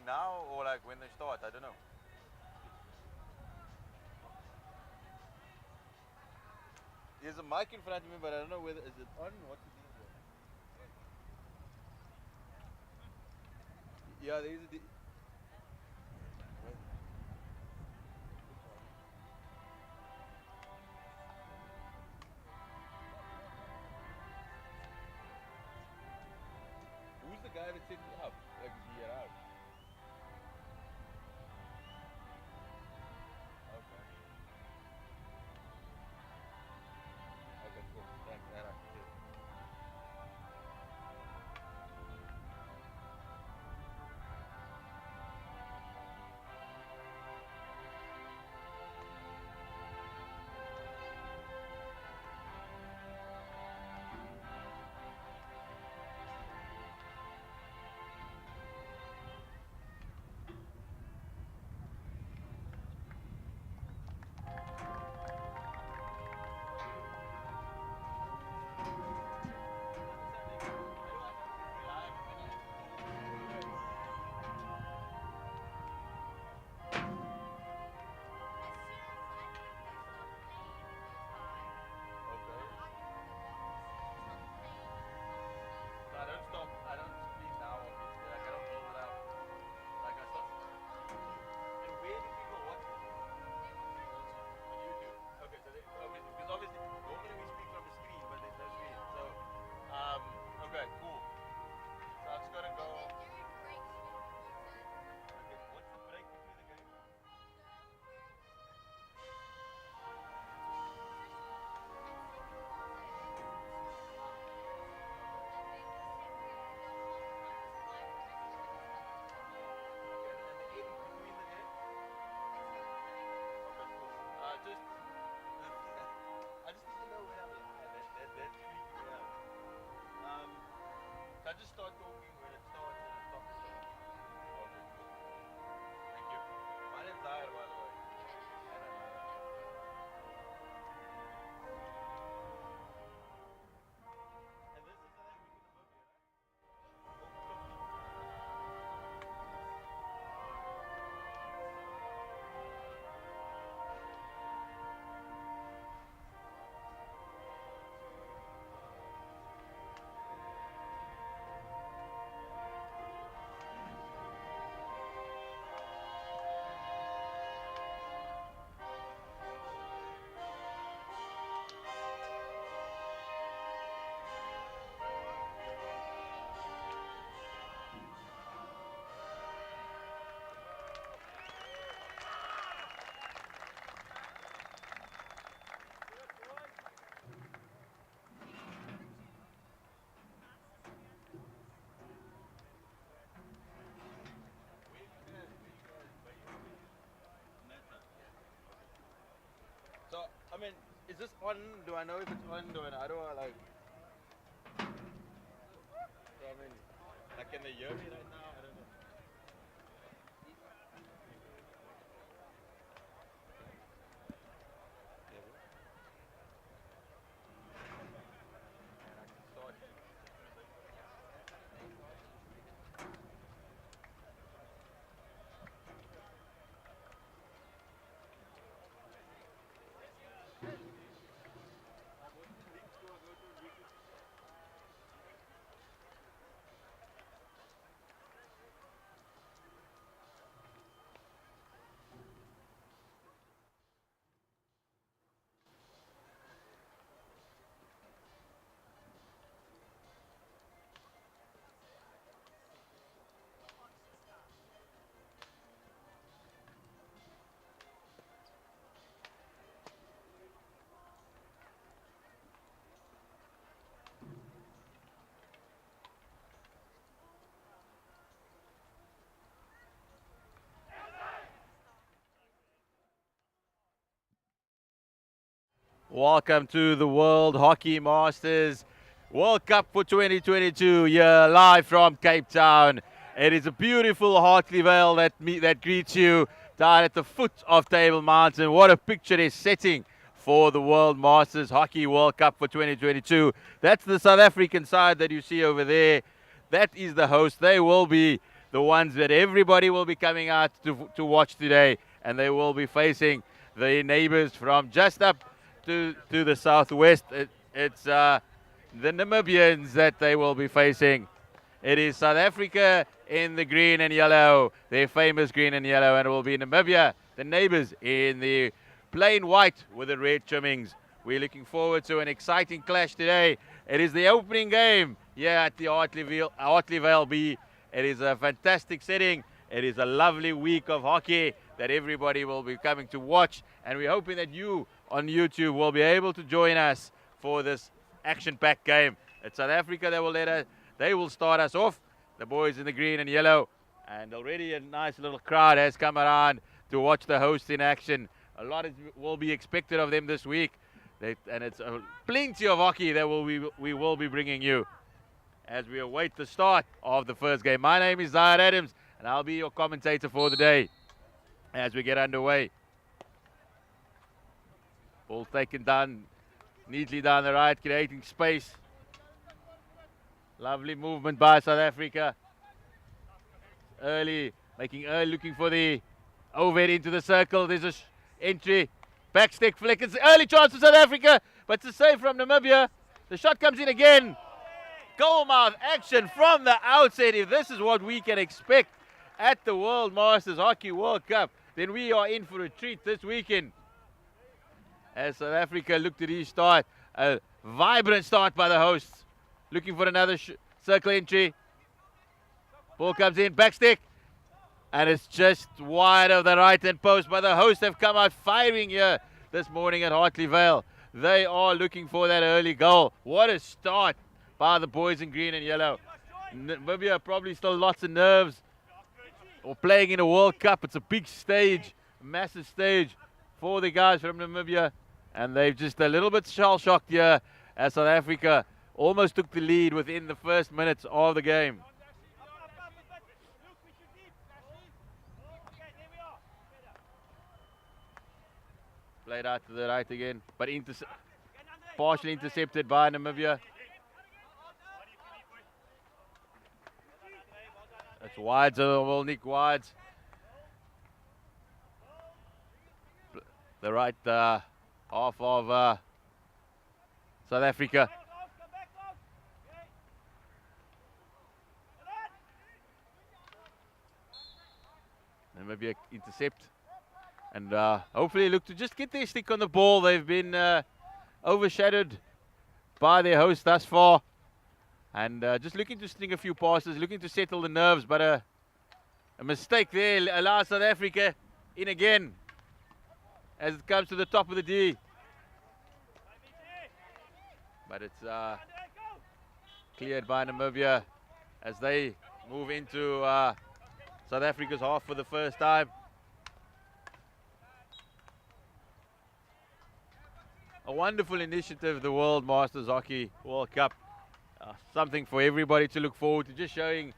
now or like when they start? I don't know. There's a mic in front of me, but I don't know whether is it on. What it is? Yeah, there is a. Who's the guy that set it up? Like the out. Okay. Okay, cool. Thanks. All right. Cheers. Okay. So I don't stop. I don't speak now. Obviously, like I don't hold it up. Like I stop. And where do people watch it? On YouTube. Okay, so they, obviously, because obviously normally we speak from the screen, but there's no screen. So, um, okay, cool. So I'm just gonna go. Okay, what's the break between the games? Okay, and the end between the games? Okay, cool. Just, I just need to know when I'm live. That's freaking me out. Um, so I just start talking when it starts and it stops. Okay, cool. Thank you. My name's Zahir, by the way. And this is South African Namibia, right? So, I mean, is this on? Do I know if it's on? Do I know? How do I like? So, I mean, like, can they hear me right now? I don't know. Yeah, and I can start. Welcome to the World Hockey Masters World Cup for 2022. Here live from Cape Town. It is a beautiful Hartley Vale that greets you down at the foot of Table Mountain. What a picture is setting for the World Masters Hockey World Cup for 2022. That's the South African side that you see over there. That is the host. They will be the ones that everybody will be coming out to watch today, and they will be facing the neighbors from just up to the southwest. It's the Namibians that they will be facing. It is South Africa in the green and yellow, their famous green and yellow, and it will be Namibia, the neighbors, in the plain white with the red trimmings. We're looking forward to an exciting clash today. It is the opening game here at the Hartley Vale B. It is a fantastic setting. It is a lovely week of hockey that everybody will be coming to watch, and we're hoping that you on YouTube will be able to join us for this action-packed game. It's South Africa that they will start us off, the boys in the green and yellow, and already a nice little crowd has come around to watch the hosts in action. A lot will be expected of them this week, and it's plenty of hockey that we will be bringing you as we await the start of the first game. My name is Zayed Adams, and I'll be your commentator for the day as we get underway. Ball taken down neatly down the right, creating space. Lovely movement by South Africa. Making early, looking for the overhead into the circle. There's a entry, backstick flick. It's an early chance for South Africa, but it's a save from Namibia. The shot comes in again. Goalmouth action from the outset. If this is what we can expect at the World Masters Hockey World Cup, then we are in for a treat this weekend. As South Africa look to restart, a vibrant start by the hosts. Looking for another circle entry. Ball comes in, backstick. And it's just wide of the right-hand post. But the hosts have come out firing here this morning at Hartley Vale. They are looking for that early goal. What a start by the boys in green and yellow. Namibia probably still lots of nerves. Or playing in a World Cup. It's a big stage, a massive stage for the guys from Namibia. And they've just a little bit shell-shocked here as South Africa almost took the lead within the first minutes of the game. Played out to the right again, but partially intercepted by Namibia. That's Wides, Nick Wides. The right half of South Africa. Maybe intercept, and hopefully look to just get their stick on the ball. They've been overshadowed by their host thus far, and just looking to sling a few passes, looking to settle the nerves, but a mistake there allows South Africa in again as it comes to the top of the D. But it's cleared by Namibia as they move into South Africa's half for the first time. A wonderful initiative, the World Masters Hockey World Cup. Something for everybody to look forward to, just showing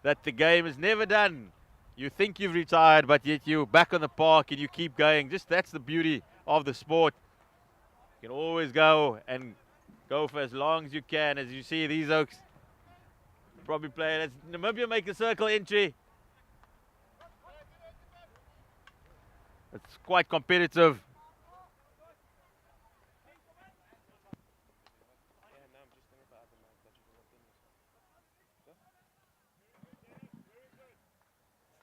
that the game is never done. You think you've retired, but yet you're back on the park and you keep going. Just that's the beauty of the sport. You can always go and go for as long as you can. As you see, these Oaks probably play. As Namibia make a circle entry. It's quite competitive.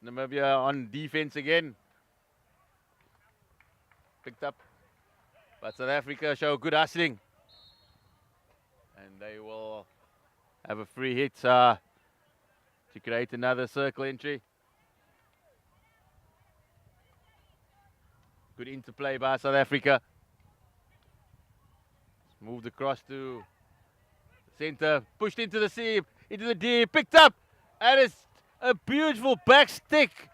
Namibia on defense again. Picked up. But South Africa show good hustling. And they will have a free hit to create another circle entry. Good interplay by South Africa. Moved across to the center, pushed into the C, into the D, picked up, and it's a beautiful back stick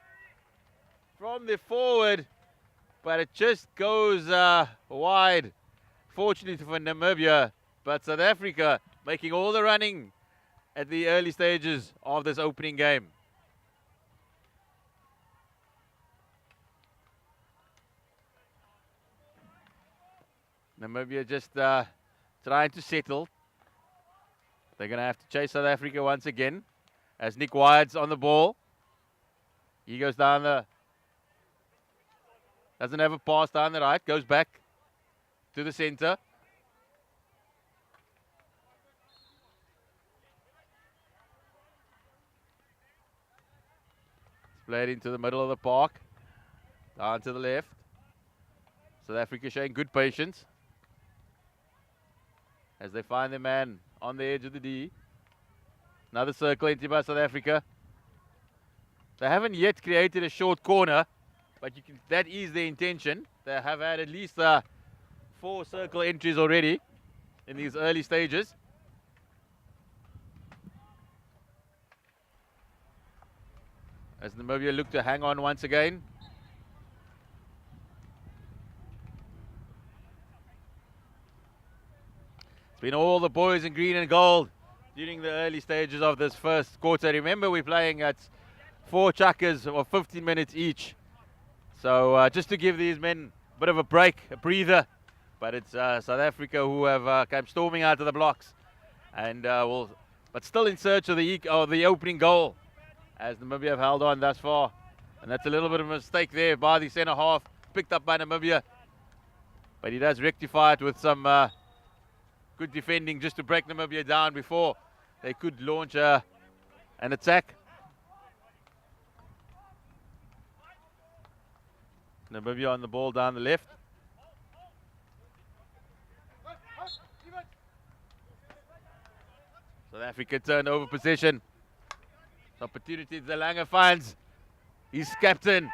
from the forward, but it just goes wide. Fortunately for Namibia, but South Africa making all the running at the early stages of this opening game. Namibia just trying to settle. They're going to have to chase South Africa once again as Nick Wides on the ball. He goes down the, doesn't have a pass down the right, goes back to the center. It's played into the middle of the park, down to the left. South Africa showing good patience as they find their man on the edge of the D. Another circle into by South Africa. They haven't yet created a short corner, but you can, that is their intention. They have had at least 4 circle entries already in these early stages. As Namibia look to hang on once again. It's been all the boys in green and gold during the early stages of this first quarter. Remember, we're playing at 4 chukkers of 15 minutes each. So just to give these men a bit of a break, a breather. But it's South Africa who have come storming out of the blocks, and but still in search of the opening goal, as Namibia have held on thus far. And that's a little bit of a mistake there by the centre half, picked up by Namibia. But he does rectify it with some good defending just to break Namibia down before they could launch an attack. Namibia on the ball down the left. South Africa turned over possession. Opportunity Zalanga finds his captain.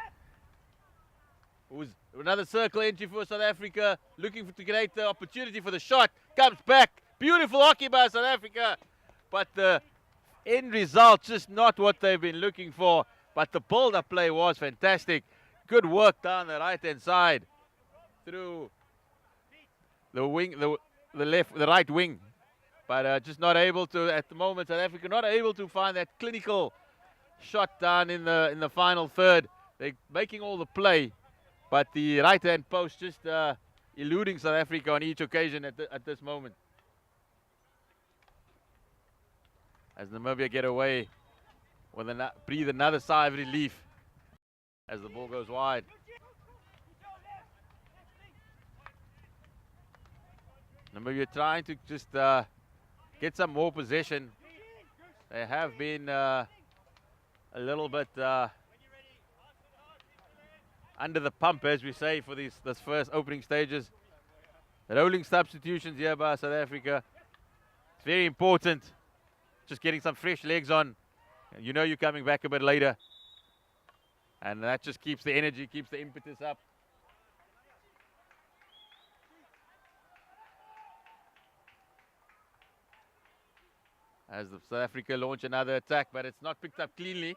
Who's another circle entry for South Africa, looking to create the opportunity for the shot. Comes back. Beautiful hockey by South Africa. But the end result just not what they've been looking for. But the build-up play was fantastic. Good work down the right-hand side through the wing, the right wing. But just not able to, at the moment, South Africa not able to find that clinical shot down in the final third. They're making all the play, but the right-hand post just eluding South Africa on each occasion at this moment. As Namibia get away with breathe another sigh of relief as the ball goes wide. Namibia trying to just get some more possession. They have been a little bit under the pump, as we say, for this first opening stages. Rolling substitutions here by South Africa. It's very important. Just getting some fresh legs on. You know you're coming back a bit later. And that just keeps the energy, keeps the impetus up. As the South Africa launch another attack, but it's not picked up cleanly.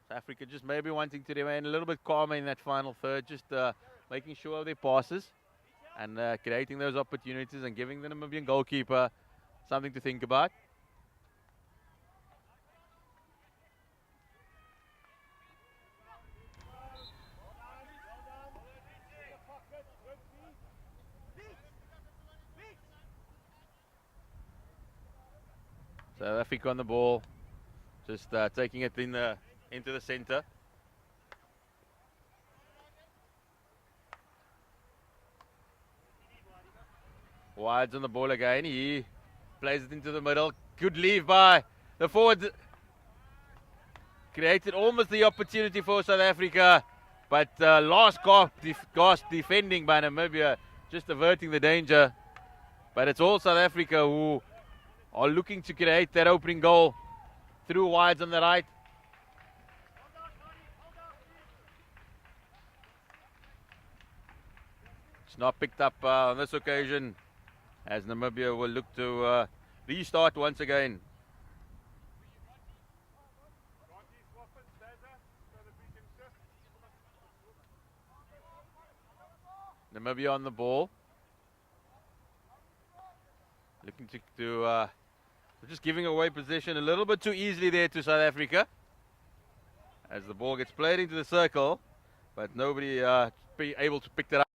South Africa just maybe wanting to remain a little bit calmer in that final third, just making sure of their passes and creating those opportunities and giving the Namibian goalkeeper something to think about. South Africa on the ball, just taking it into the center. Wides on the ball again. He plays it into the middle. Good leave by the forward. Created almost the opportunity for South Africa, but last gasp defending by Namibia, just averting the danger. But it's all South Africa who are looking to create that opening goal through wides on the right. It's not picked up on this occasion, as Namibia will look to restart once again. Namibia on the ball. Looking to just giving away possession a little bit too easily there to South Africa. As the ball gets played into the circle, but nobody be able to pick that up.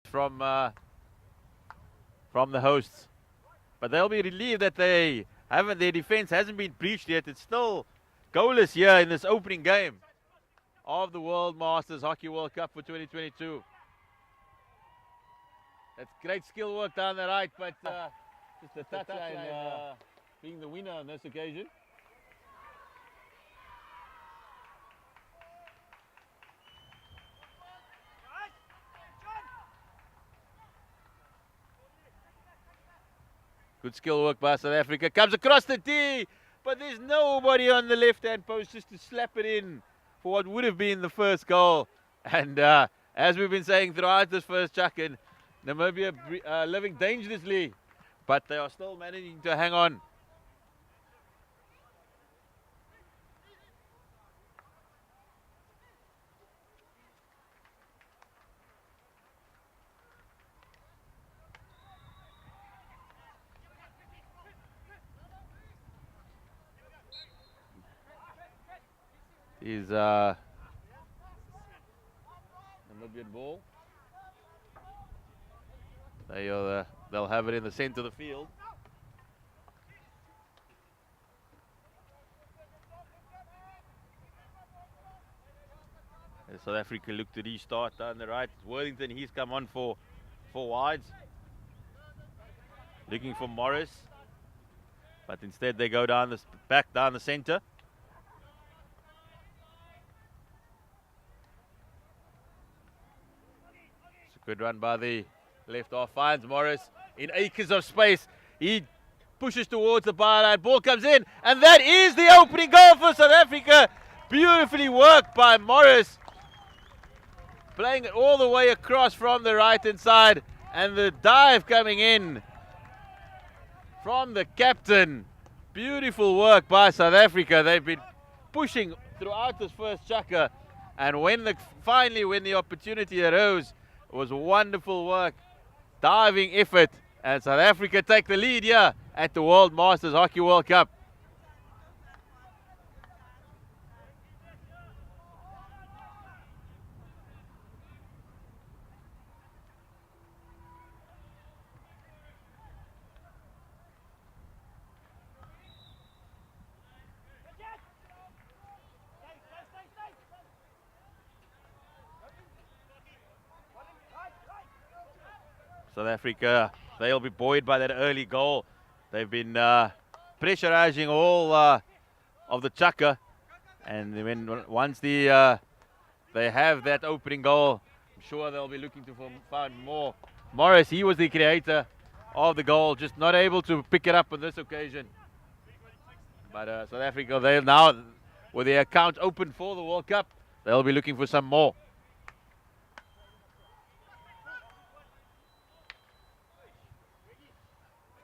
from the hosts. But they'll be relieved that their defense hasn't been breached yet. It's still goalless here in this opening game of the World Masters Hockey World Cup for 2022. That's great skill work down the right, but just the touchline being the winner on this occasion. Good skill work by South Africa. Comes across the D, but there's nobody on the left-hand post just to slap it in for what would have been the first goal. And as we've been saying throughout this first chuck-in, Namibia living dangerously, but they are still managing to hang on. Is Namibian ball. They'll have it in the center of the field. As South Africa look to restart down the right. Worthington, he's come on for wides. Looking for Morris. But instead they go back down the center. Good run by the left half, finds Morris in acres of space. He pushes towards the byline, ball comes in, and that is the opening goal for South Africa. Beautifully worked by Morris. Playing it all the way across from the right-hand side, and the dive coming in from the captain. Beautiful work by South Africa. They've been pushing throughout this first chukker, and finally when the opportunity arose, it was wonderful work, diving effort, and South Africa take the lead here at the World Masters Hockey World Cup. South Africa, they'll be buoyed by that early goal. They've been pressurizing all of the chukker, and once they have that opening goal, I'm sure they'll be looking to find more. Morris, he was the creator of the goal, just not able to pick it up on this occasion. But South Africa, they'll now, with their account open for the World Cup, they'll be looking for some more.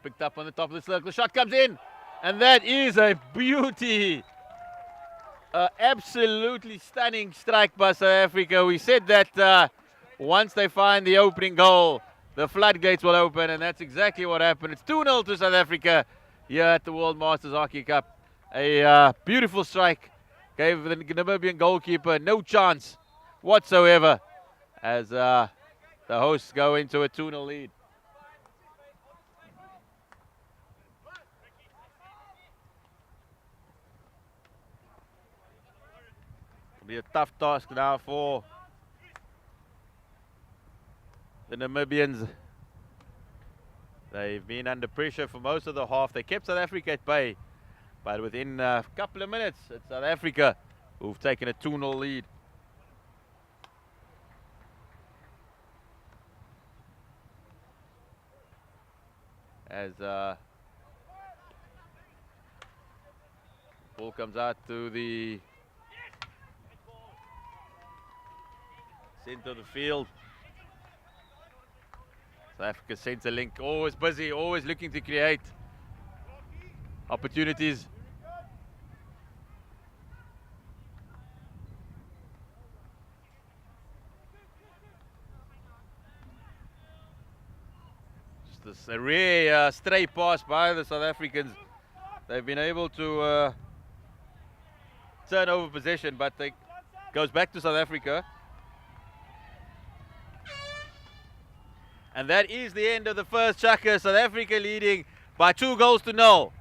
Picked up on the top of the circle, shot comes in, and that is a beauty. Absolutely stunning strike by South Africa. We said that once they find the opening goal, the floodgates will open, and that's exactly what happened. It's 2-0 to South Africa here at the World Masters Hockey Cup. A beautiful strike gave the Namibian goalkeeper no chance whatsoever as the hosts go into a 2-0 lead. Be a tough task now for the Namibians. They've been under pressure for most of the half. They kept South Africa at bay, but within a couple of minutes, it's South Africa who've taken a 2-0 lead. As ball comes out to the center of the field. South Africa center link, always busy, always looking to create opportunities. Just this a rare stray pass by the South Africans. They've been able to turn over possession, but it goes back to South Africa. And that is the end of the first chukka. South Africa leading by 2-0.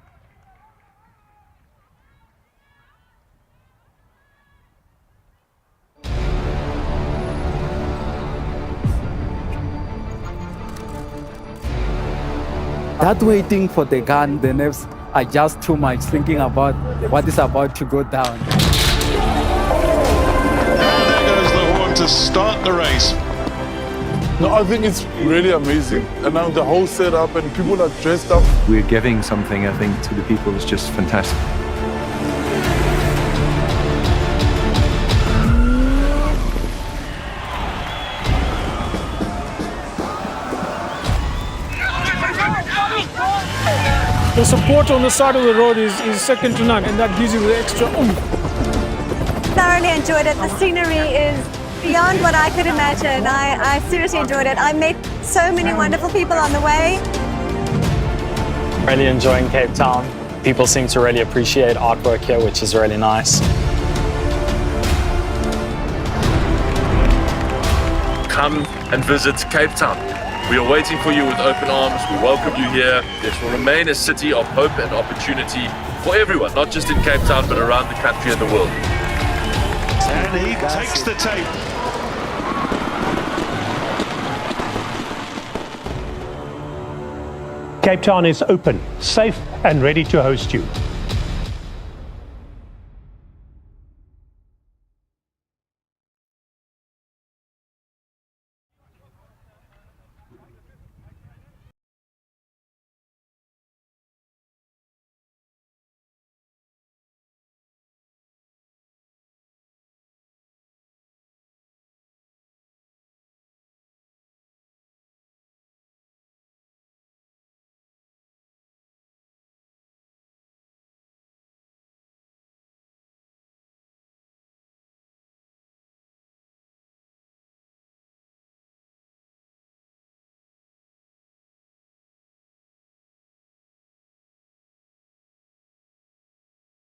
That waiting for the gun, the nerves are just too much, thinking about what is about to go down. And there goes the horn to start the race. No, I think it's really amazing. And now the whole setup and people are dressed up. We're giving something, I think, to the people is just fantastic. The support on the side of the road is second to none, and that gives you the extra oomph. Thoroughly enjoyed it. The scenery is beyond what I could imagine. I seriously enjoyed it. I met so many wonderful people on the way. Really enjoying Cape Town. People seem to really appreciate artwork here, which is really nice. Come and visit Cape Town. We are waiting for you with open arms. We welcome you here. This will remain a city of hope and opportunity for everyone, not just in Cape Town, but around the country and the world. And he takes the tape. Cape Town is open, safe and ready to host you.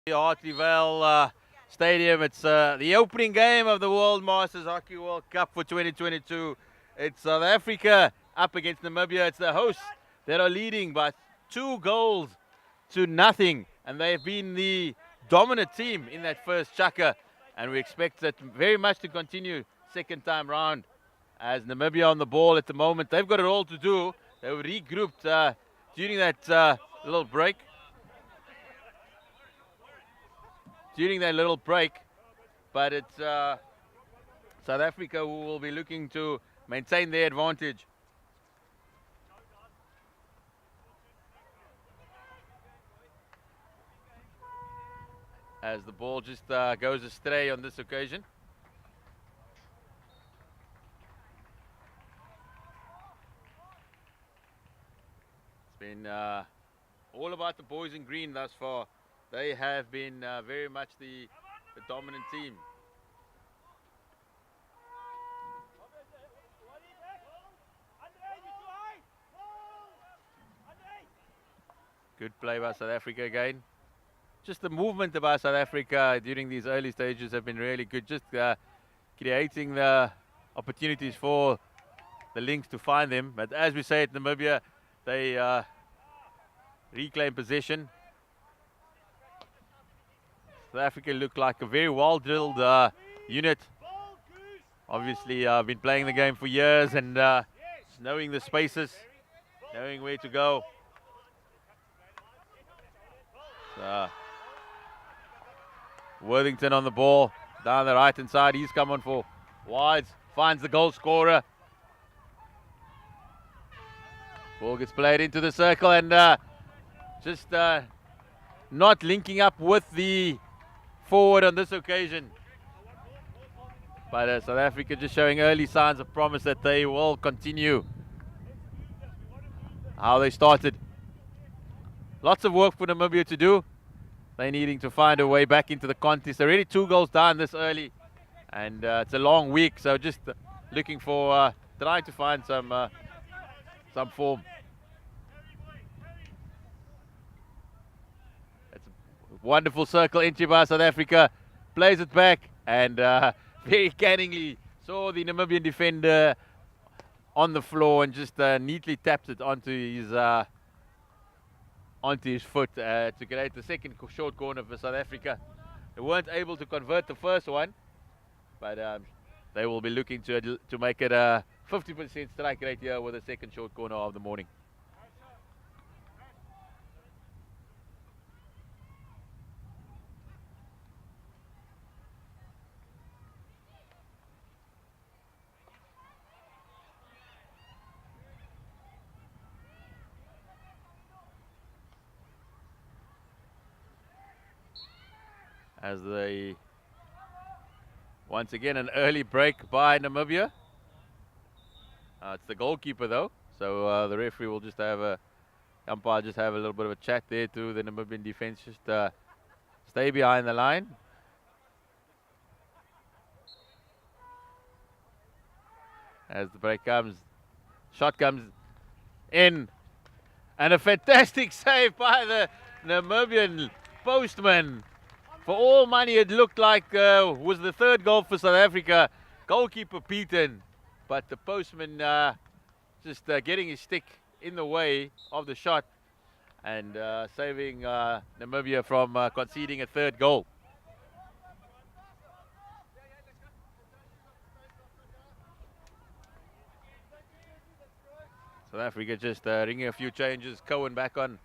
Hartleyvale Stadium. It's the opening game of the World Masters Hockey World Cup for 2022. It's South Africa up against Namibia. It's the hosts that are leading by 2-0, and they've been the dominant team in that first chukka, and we expect that very much to continue second time round. As Namibia on the ball at the moment, they've got it all to do. They were regrouped during that little break. But it's South Africa who will be looking to maintain their advantage. As the ball just goes astray on this occasion. It's been all about the boys in green thus far. They have been very much the dominant team. Good play by South Africa again. Just the movement by South Africa during these early stages have been really good. Just creating the opportunities for the Lynx to find them. But as we say at Namibia, they reclaim possession. South Africa look like a very well-drilled unit. Obviously, been playing the game for years and knowing the spaces, knowing where to go. Worthington on the ball, down the right-hand side. He's come on for wides, finds the goal scorer. Ball gets played into the circle and just not linking up with the forward on this occasion. But South Africa just showing early signs of promise that they will continue how they started. Lots of work for Namibia to do. They're needing to find a way back into the contest. They're already 2 goals down this early, and it's a long week, so just looking for trying to find some form. It's a wonderful circle entry by South Africa, plays it back, and very canningly saw the Namibian defender on the floor and just neatly taps it onto his foot to create the second short corner for South Africa. They weren't able to convert the first one, but they will be looking to make it a 50% strike rate here with the second short corner of the morning. As they, once again, an early break by Namibia. It's the goalkeeper though, so the referee will just have umpire just have a little bit of a chat there to the Namibian defense, just stay behind the line. As the break comes, shot comes in, and a fantastic save by the Namibian postman. For all money, it looked like was the third goal for South Africa. Goalkeeper beaten, but the postman just getting his stick in the way of the shot and saving Namibia from conceding a third goal. South Africa just ringing a few changes. Cohen back on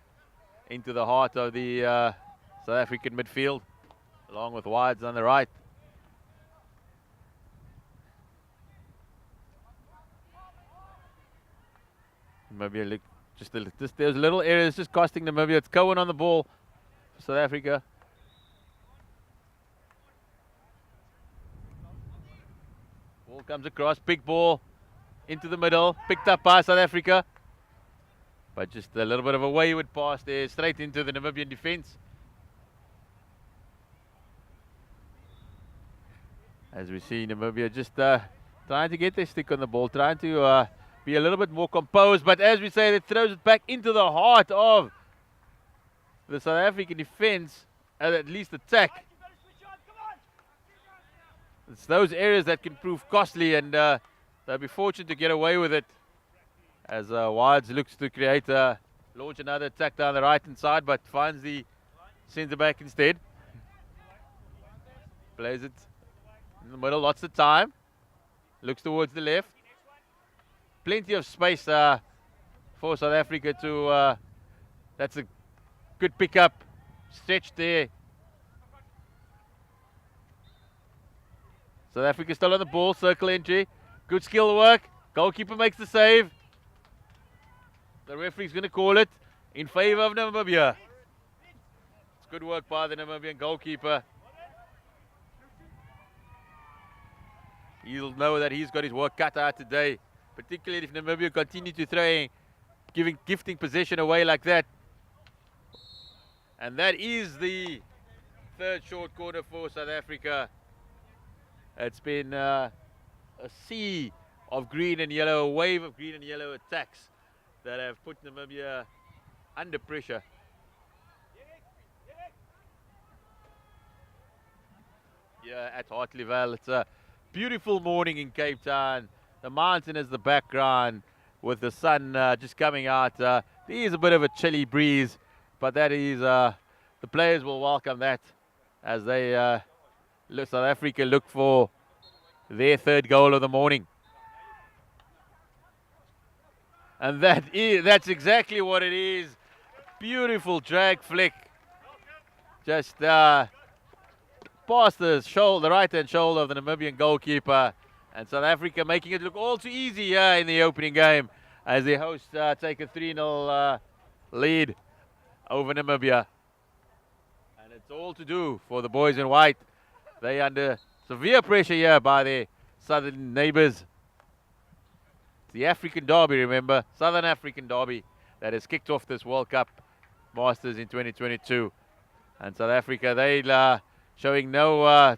into the heart of the South African midfield, along with Wides on the right. Namibia look just there's little areas just costing Namibia. It's Cohen on the ball for South Africa. Ball comes across, big ball into the middle, picked up by South Africa, but just a little bit of a wayward pass there, straight into the Namibian defense. As we see Namibia just trying to get their stick on the ball, trying to be a little bit more composed, but as we say, it throws it back into the heart of the South African defense, at least attack. It's those areas that can prove costly, and they'll be fortunate to get away with it as Wides looks to launch another attack down the right hand side, but finds the centre back instead. Plays it in the middle, lots of time. Looks towards the left. Plenty of space for South Africa to, that's a good pickup, stretch there. South Africa still on the ball, circle entry. Good skill work. Goalkeeper makes the save. The referee's going to call it in favor of Namibia. It's good work by the Namibian goalkeeper. He'll know that he's got his work cut out today, particularly if Namibia continue to gifting possession away like that. And that is the third short corner for South Africa. It's been a sea of green and yellow, a wave of green and yellow attacks that have put Namibia under pressure. Yeah, at Hartleyvale, it's a beautiful morning in Cape Town. The mountain is the background with the sun just coming out. There is a bit of a chilly breeze, but that is the players will welcome that as they South Africa look for their third goal of the morning. And that's exactly what it is. Beautiful drag flick. Just past the right-hand shoulder of the Namibian goalkeeper. And South Africa making it look all too easy here in the opening game as the hosts take a 3-0 lead over Namibia. And it's all to do for the boys in white. They under severe pressure here by their southern neighbours. It's the African Derby, remember, Southern African Derby that has kicked off this World Cup Masters in 2022. And South Africa, they showing no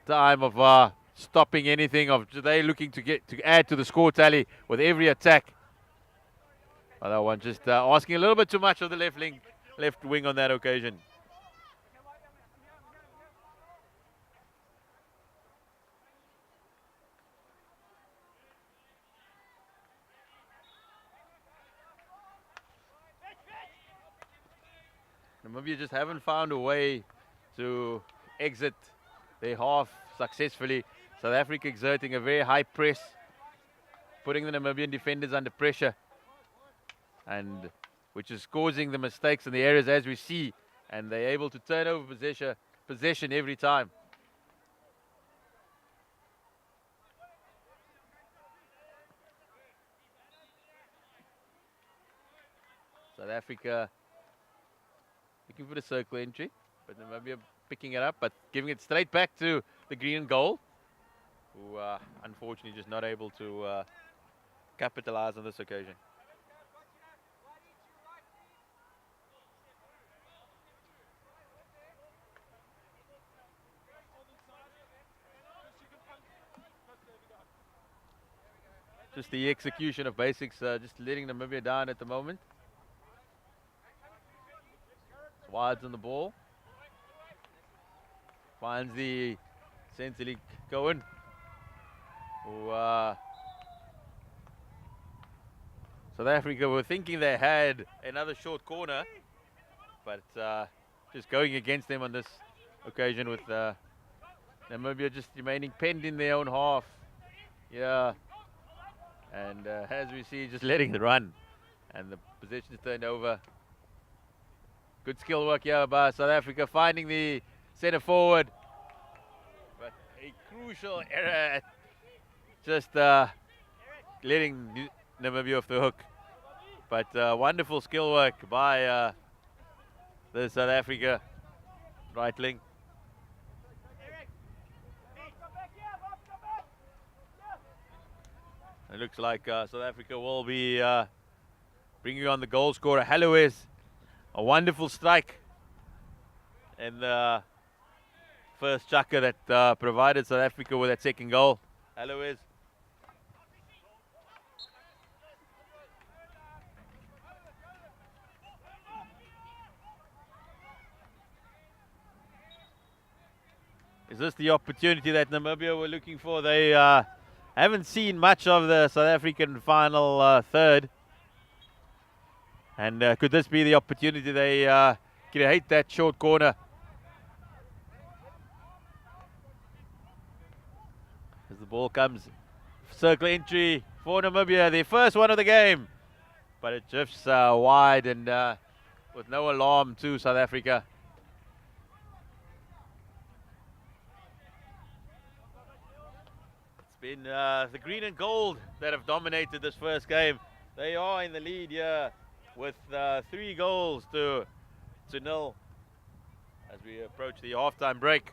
time of stopping anything. They looking to add to the score tally with every attack. Other one just asking a little bit too much of the left wing on that occasion. Namibia just haven't found a way to exit their half successfully. South Africa exerting a very high press, putting the Namibian defenders under pressure, and which is causing the mistakes and the errors as we see, and they're able to turn over possession every time. South Africa looking for the circle entry, but Namibia picking it up, but giving it straight back to the green and gold, who are unfortunately just not able to capitalize on this occasion. Just the execution of basics, just letting Namibia down at the moment. Wides on the ball. Finds the centrally Cohen, who South Africa were thinking they had another short corner, but just going against them on this occasion with Namibia just remaining penned in their own half. Yeah. And as we see, just letting it run, and the possession is turned over. Good skill work here by South Africa, finding the centre forward, but a crucial error at just letting Namibia off the hook. But wonderful skill work by the South Africa right link. It looks like South Africa will be bringing on the goal scorer, Hallowes. A wonderful strike in the first chucker that provided South Africa with that second goal. Hallowes. Is this the opportunity that Namibia were looking for? They haven't seen much of the South African final third. And could this be the opportunity they create that short corner? As the ball comes, circle entry for Namibia, the first one of the game. But it drifts wide and with no alarm to South Africa. It's been the green and gold that have dominated this first game. They are in the lead here with 3 goals to 0 as we approach the halftime break.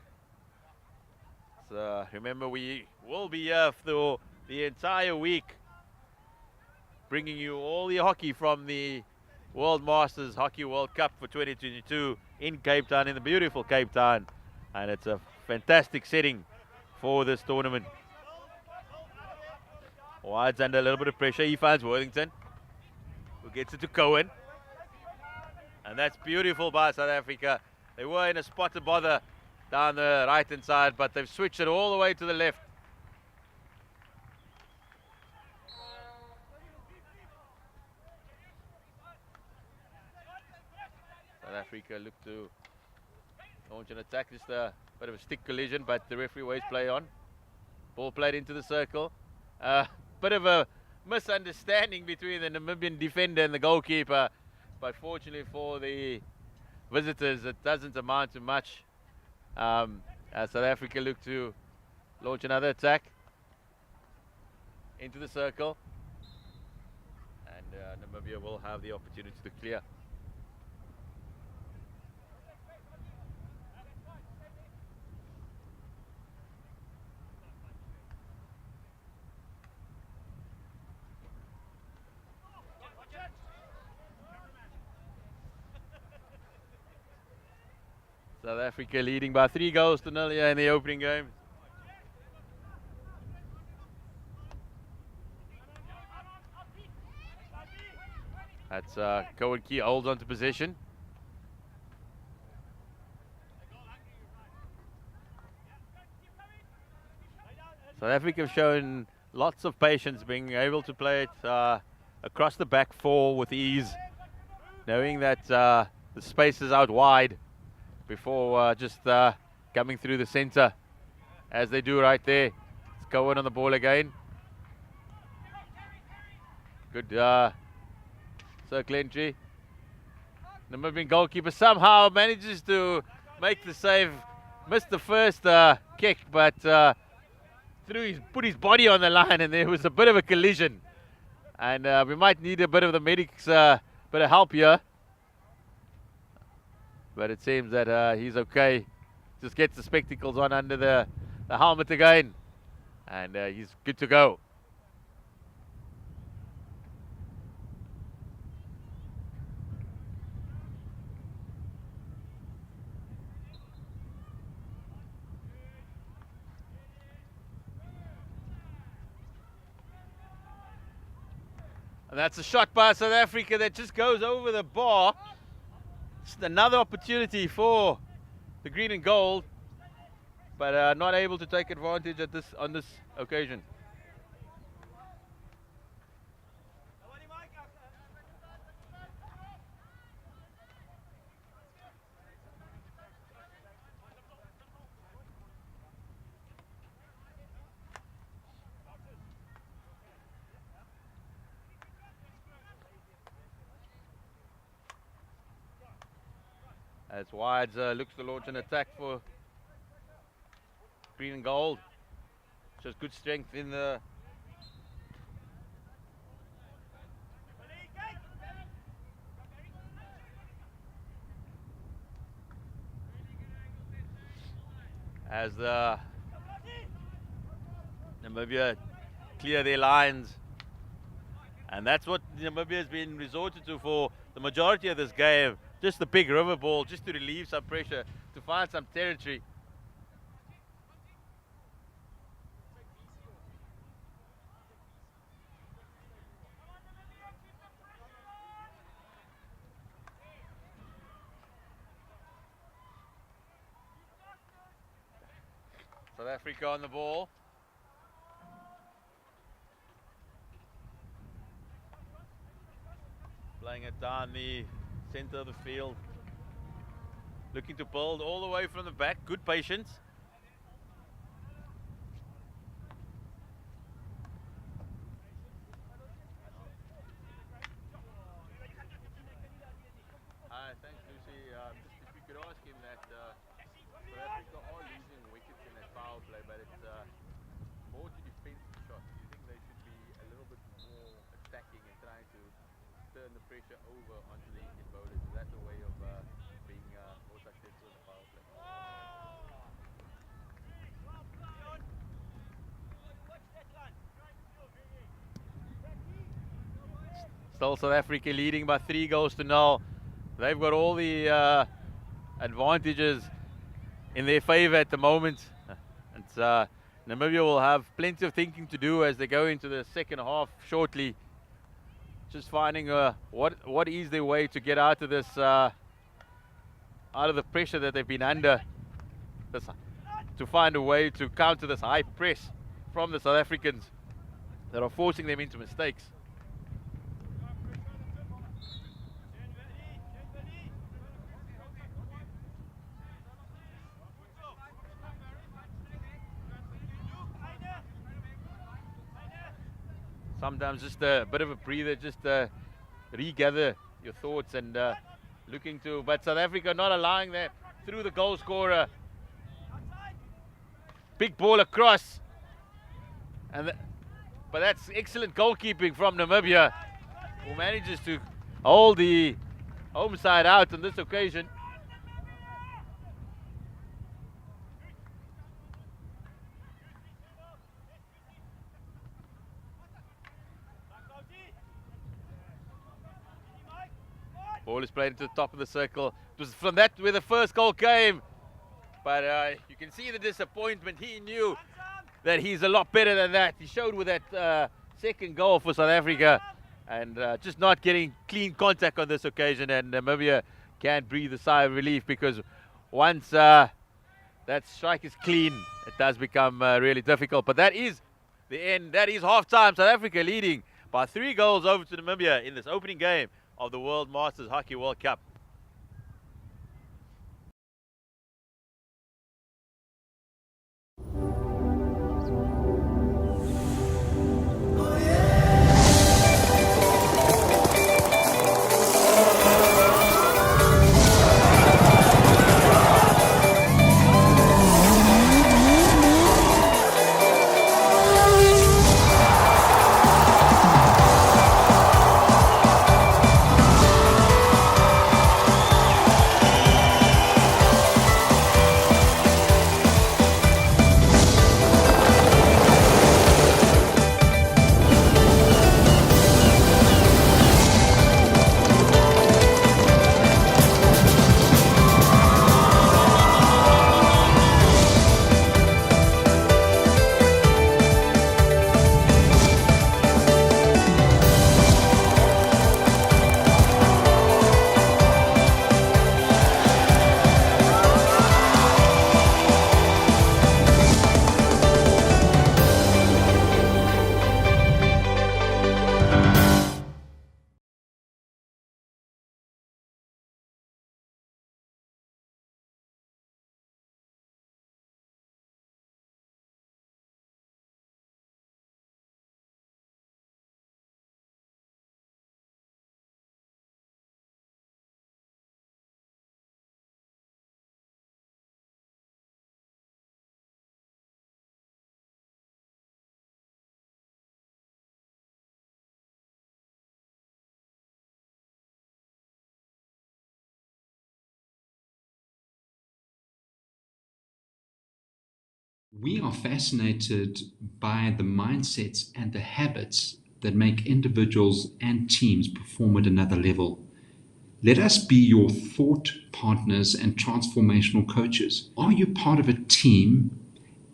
So remember, we will be here for the entire week, bringing you all the hockey from the World Masters Hockey World Cup for 2022 in Cape Town, in the beautiful Cape Town, and it's a fantastic setting for this tournament. Wide's under a little bit of pressure. He finds Worthington, who gets it to Cohen. And that's beautiful by South Africa. They were in a spot to bother down the right-hand side, but they've switched it all the way to the left. South Africa look to launch an attack. Just a bit of a stick collision, but the referee waves play on. Ball played into the circle. Bit of a misunderstanding between the Namibian defender and the goalkeeper, but fortunately for the visitors, it doesn't amount to much. As South Africa look to launch another attack into the circle, and Namibia will have the opportunity to clear. South Africa leading by 3 goals to 0 here in the opening game. That's Cohen Key holds on to possession. South Africa have shown lots of patience, being able to play it across the back 4 with ease, knowing that the the spaces out wide before just coming through the center, as they do right there. Let's go in on the ball again. Good circle entry. Namibian goalkeeper somehow manages to make the save. Missed the first kick, but put his body on the line, and there was a bit of a collision. And we might need a bit of the medics, bit of help here. But it seems that he's okay. Just gets the spectacles on under the helmet again, and he's good to go. And that's a shot by South Africa that just goes over the bar. Just another opportunity for the green and gold, but not able to take advantage on this occasion. As Wides looks to launch an attack for green and gold. Just good strength in the as the Namibia clear their lines, and that's what Namibia has been resorted to for the majority of this game. Just the big river ball, just to relieve some pressure, to find some territory. South Africa on the ball. Playing it down the center of the field, looking to build all the way from the back. Good patience. Hi, thanks Lucy. Just if we could ask him that South Africa are losing wickets in that power play, but it's more to defensive shots. Do you think they should be a little bit more attacking and trying to turn the pressure over onto the Indian bowlers? Is that the way of being more successful in the power play? Still South Africa leading by 3-0. They've got all the advantages in their favor at the moment. And Namibia will have plenty of thinking to do as they go into the second half shortly. Just finding what is their way to get out of this, out of the pressure that they've been under. To find a way to counter this high press from the South Africans that are forcing them into mistakes. Sometimes just a bit of a breather, just regather your thoughts and looking to, but South Africa not allowing that through the goal scorer. Big ball across, and but that's excellent goalkeeping from Namibia, who manages to hold the home side out on this occasion. Ball is played into the top of the circle. It was from that where the first goal came. But you can see the disappointment. He knew that he's a lot better than that. He showed with that second goal for South Africa. And just not getting clean contact on this occasion. And Namibia can't breathe a sigh of relief, because once that strike is clean, it does become really difficult. But that is the end. That is half-time. South Africa leading by 3 goals over to Namibia in this opening game of the World Masters Hockey World Cup. We are fascinated by the mindsets and the habits that make individuals and teams perform at another level. Let us be your thought partners and transformational coaches. Are you part of a team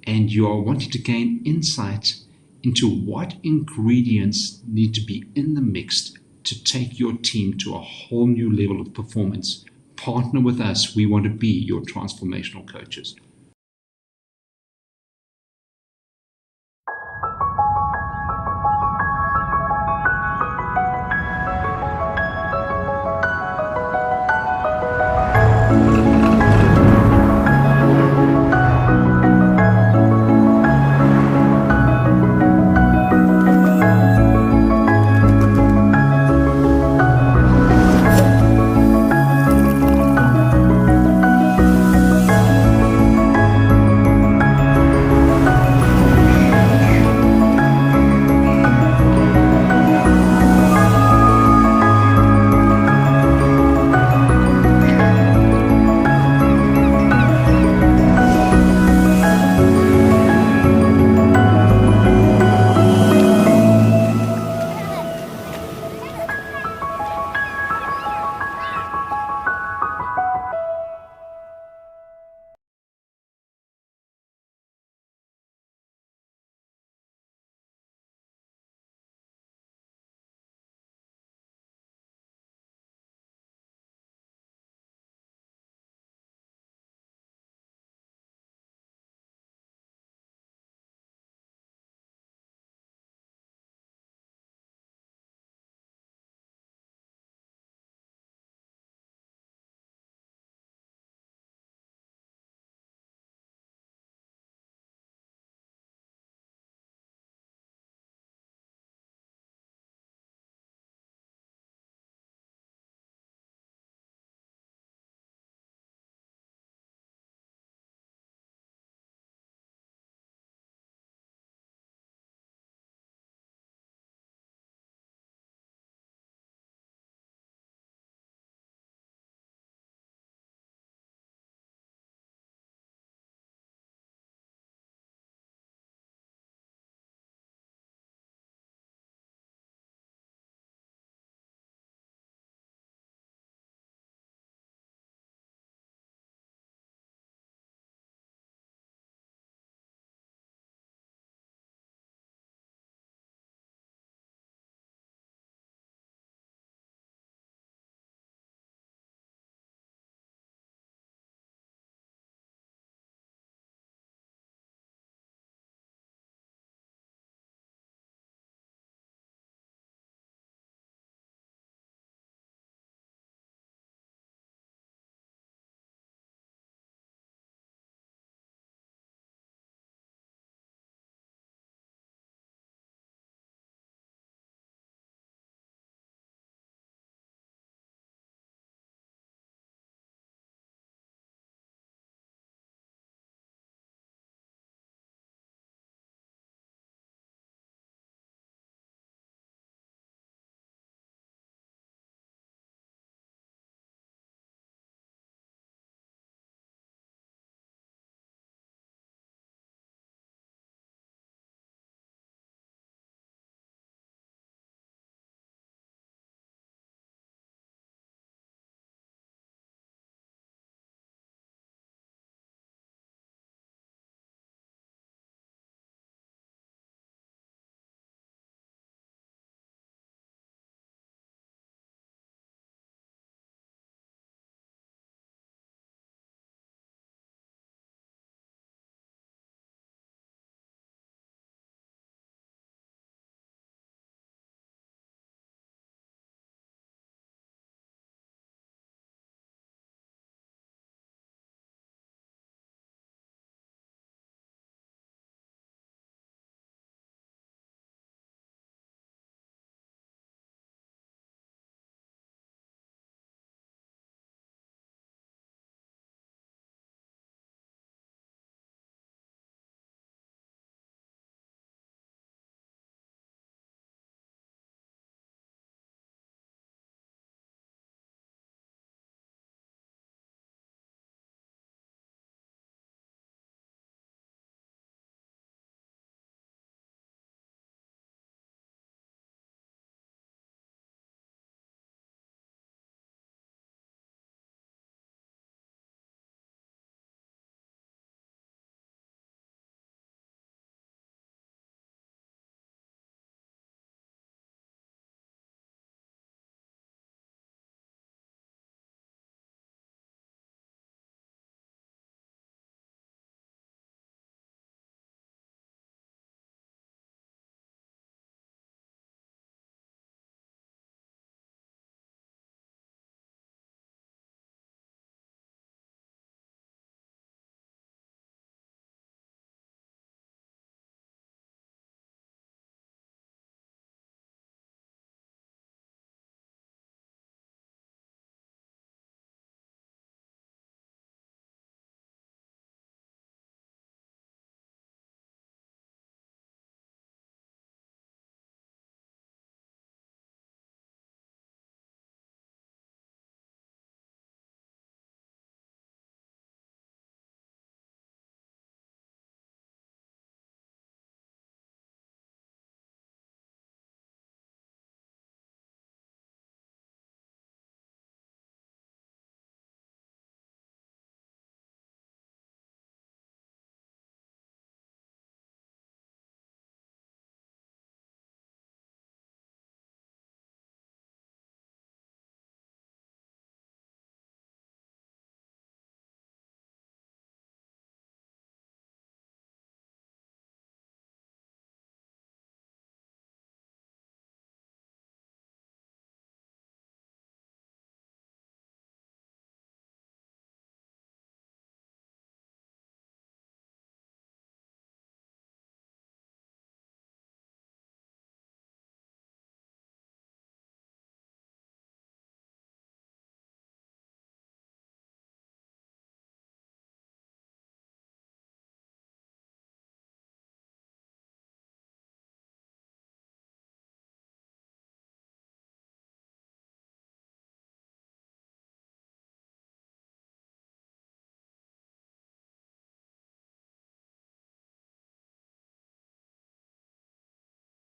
and you are wanting to gain insight into what ingredients need to be in the mix to take your team to a whole new level of performance? Partner with us. We want to be your transformational coaches.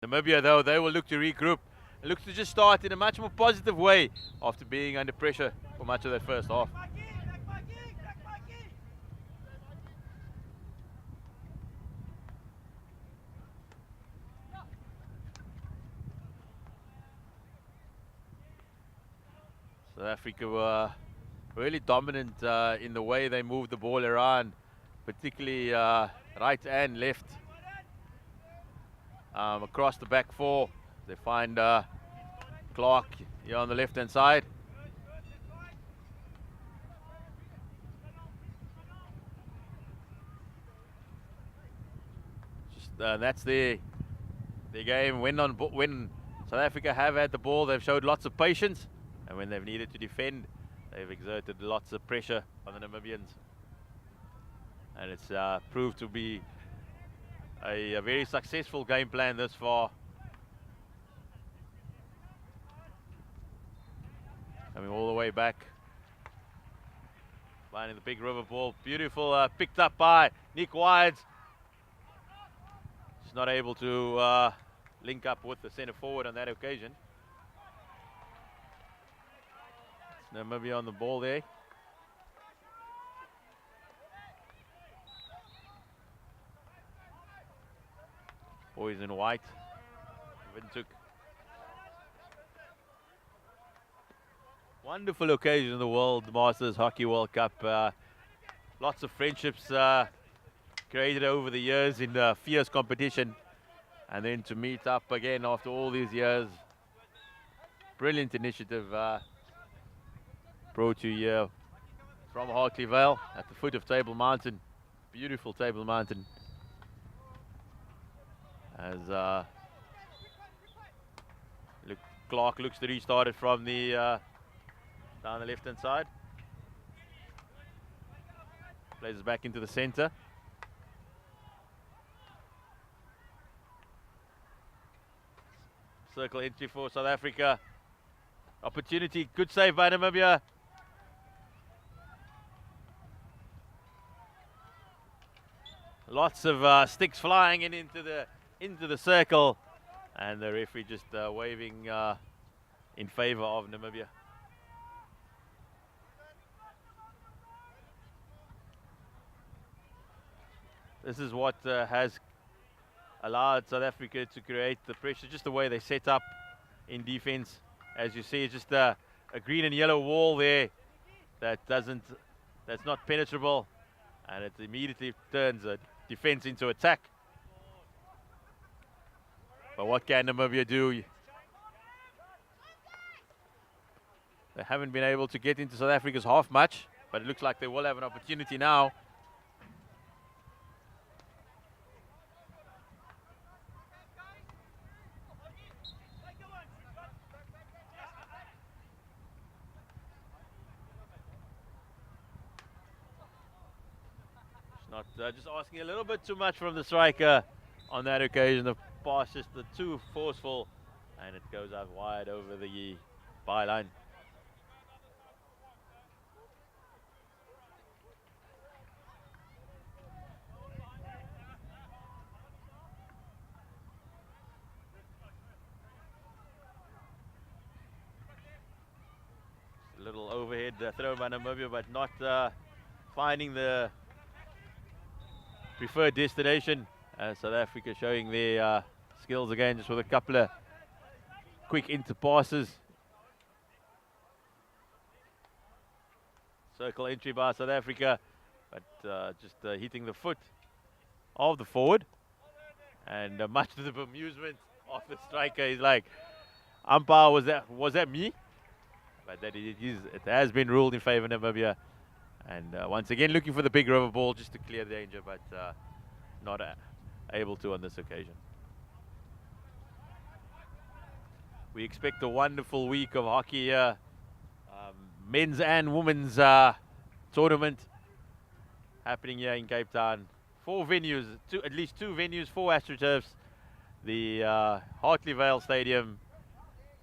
Namibia, though, they will look to regroup and look to just start in a much more positive way after being under pressure for much of that first half. South Africa were really dominant in the way they moved the ball around, particularly right and left. Across the back four, they find Clark here on the left-hand side. That's their game. When South Africa have had the ball, they've showed lots of patience, and when they've needed to defend, they've exerted lots of pressure on the Namibians, and it's proved to be a very successful game plan this far. Coming all the way back, finding the big river ball, beautiful, picked up by Nick Wides. He's not able to link up with the centre forward on that occasion. It's Namibia on the ball there. Boys in white. Windhoek. Wonderful occasion in the World Masters Hockey World Cup. Lots of friendships created over the years in fierce competition, and then to meet up again after all these years. Brilliant initiative brought you here from Hartley Vale at the foot of Table Mountain. Beautiful Table Mountain. As Clark looks to restart it from the down the left-hand side. Plays it back into the center. Circle entry for South Africa. Opportunity, good save by Namibia. Lots of sticks flying into the circle, and the referee just waving in favor of Namibia. This is what has allowed South Africa to create the pressure, just the way they set up in defense. As you see, it's just a green and yellow wall there that's not penetrable, and it immediately turns a defense into attack. But what can Namibia do? They haven't been able to get into South Africa's half much, but it looks like they will have an opportunity now. Just asking a little bit too much from the striker on that occasion. The pass just too forceful, and it goes out wide over the byline. A little overhead throw by Namibia, but not finding the preferred destination. South Africa showing their skills again, just with a couple of quick inter passes. Circle entry by South Africa, but just hitting the foot of the forward, and much to the bemusement of the striker, he's like, umpire, was that me? But that it has been ruled in favor of Namibia. And once again, looking for the big river ball just to clear the danger, but not able to on this occasion. We expect a wonderful week of hockey here. Men's and women's tournament happening here in Cape Town. 4 venues, at least 2 venues, 4 AstroTurfs. The Hartley Vale Stadium,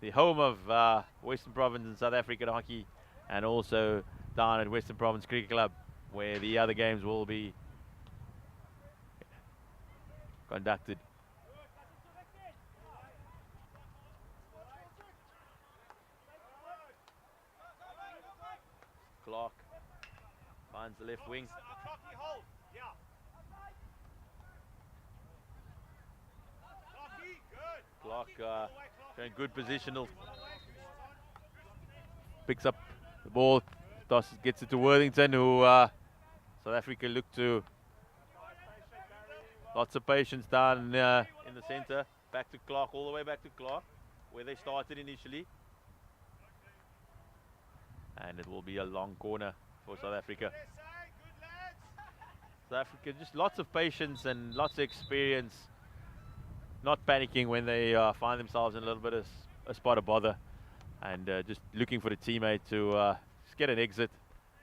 the home of Western Province and South African hockey, and also down at Western Province Cricket Club, where the other games will be conducted. Clark finds the left wing. Clark showing good positional. Picks up the ball, gets it to Worthington, who South Africa look to. Lots of patience down in the center. Back to Clark, all the way back to Clark, where they started initially. And it will be a long corner for South Africa. South Africa, just lots of patience and lots of experience. Not panicking when they find themselves in a little bit of a spot of bother. And just looking for the teammate to just get an exit.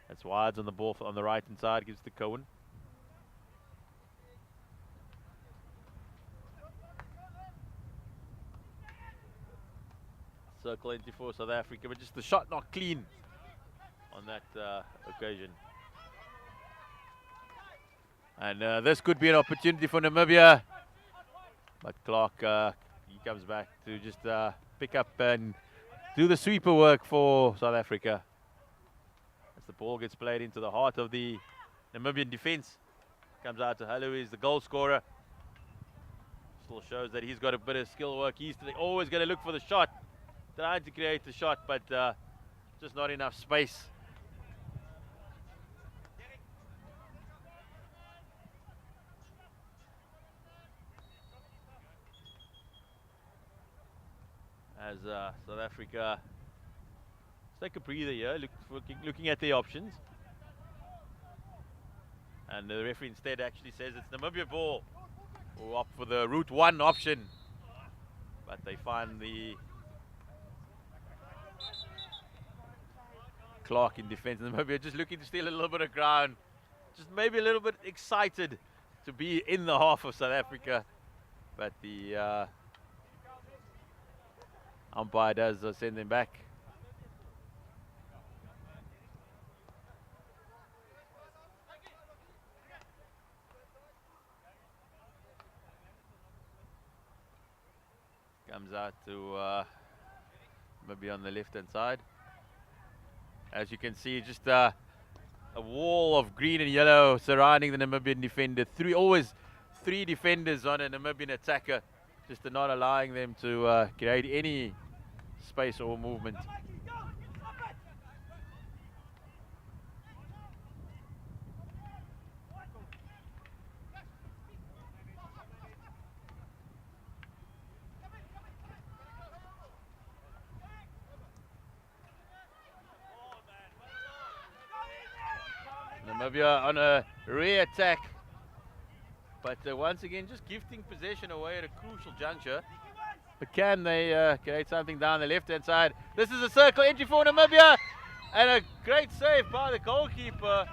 That's Wides on the ball on the right-hand side, gives to Cohen. Circle empty for South Africa, but just the shot not clean on that occasion. And this could be an opportunity for Namibia. But Clark, he comes back to just pick up and do the sweeper work for South Africa. As the ball gets played into the heart of the Namibian defense. Comes out to Halu, is the goal scorer. Still shows that he's got a bit of skill work. He's always going to look for the shot. Trying to create the shot, but just not enough space. As South Africa take a breather here, looking at the options. And the referee instead actually says it's Namibia ball. Who opt for the route 1 option. But they find the Clark in defense. Namibia just looking to steal a little bit of ground. Just maybe a little bit excited to be in the half of South Africa. But the umpire does send them back. Comes out to maybe on the left-hand side. As you can see, just a wall of green and yellow surrounding the Namibian defender. Always three defenders on a Namibian attacker, just to not allowing them to create any space or movement. Namibia on a re-attack, but once again just gifting possession away at a crucial juncture. But can they create something down the left-hand side? This is a circle entry for Namibia, and a great save by the goalkeeper.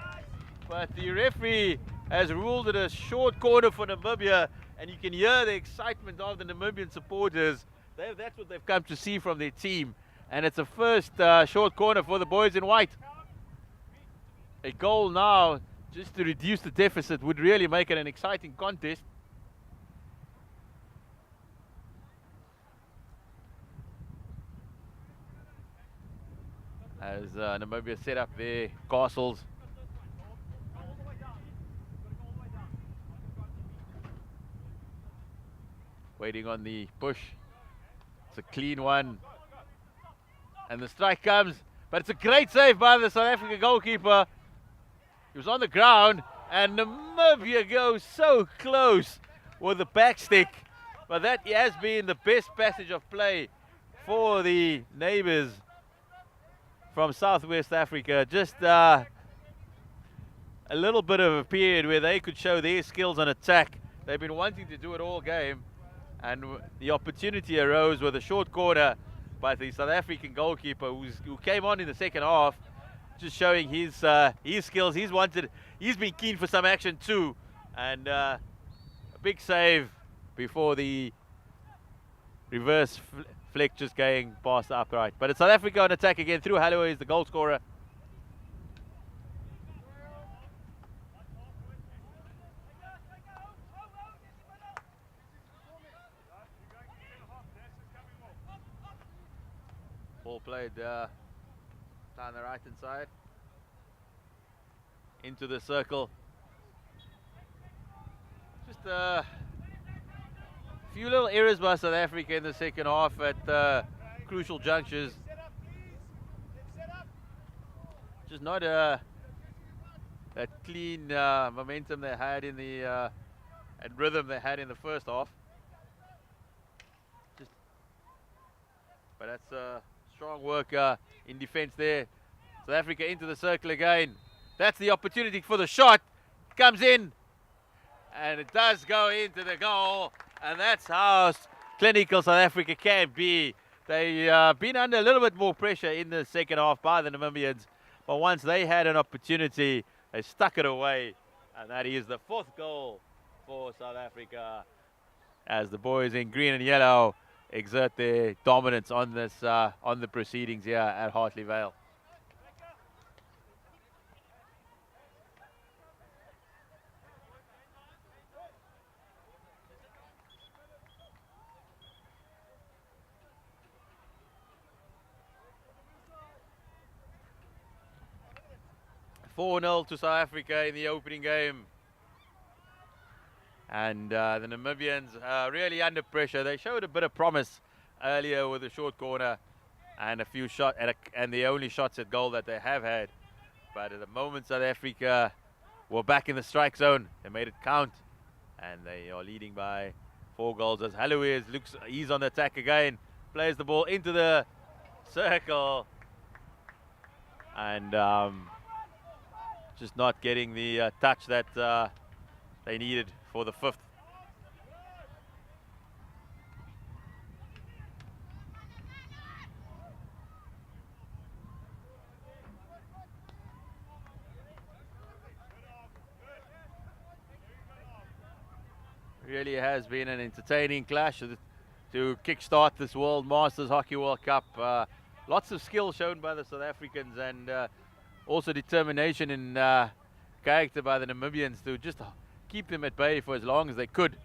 But the referee has ruled it a short corner for Namibia, and you can hear the excitement of the Namibian supporters. That's what they've come to see from their team, and it's a first short corner for the boys in white. A goal now, just to reduce the deficit, would really make it an exciting contest. As Namibia set up their castles. Waiting on the push. It's a clean one. And the strike comes, but it's a great save by the South African goalkeeper. He was on the ground, and Namibia goes so close with the back stick. But that has been the best passage of play for the neighbors from Southwest Africa. Just a little bit of a period where they could show their skills on attack. They've been wanting to do it all game, and the opportunity arose with a short corner by the South African goalkeeper who came on in the second half, just showing his skills. He's been keen for some action too, and a big save before the reverse flick just going past the upright. But it's South Africa on attack again through Holloway is the goal scorer. Ball played down the right hand side. into the circle. Just a few little errors by South Africa in the second half at crucial junctures. Just not that clean momentum they had in the and rhythm they had in the first half. But that's strong work in defense there. South Africa into the circle again. That's the opportunity for the shot. Comes in, and it does go into the goal. And that's how clinical South Africa can be. They've been under a little bit more pressure in the second half by the Namibians. But once they had an opportunity, they stuck it away. And that is the 4th goal for South Africa, as the boys in green and yellow exert their dominance on this on the proceedings here at Hartley Vale. (4-0) to South Africa in the opening game. And the Namibians really under pressure. They showed a bit of promise earlier with a short corner and a few shots, and the only shots at goal that they have had. But at the moment South Africa were back in the strike zone, they made it count, and they are leading by 4 goals as Holloway he's on the attack again, plays the ball into the circle, and just not getting the touch that they needed for the 5th. Really has been an entertaining clash to kickstart this World Masters Hockey World Cup. Lots of skill shown by the South Africans, and also determination in character by the Namibians to just keep them at bay for as long as they could,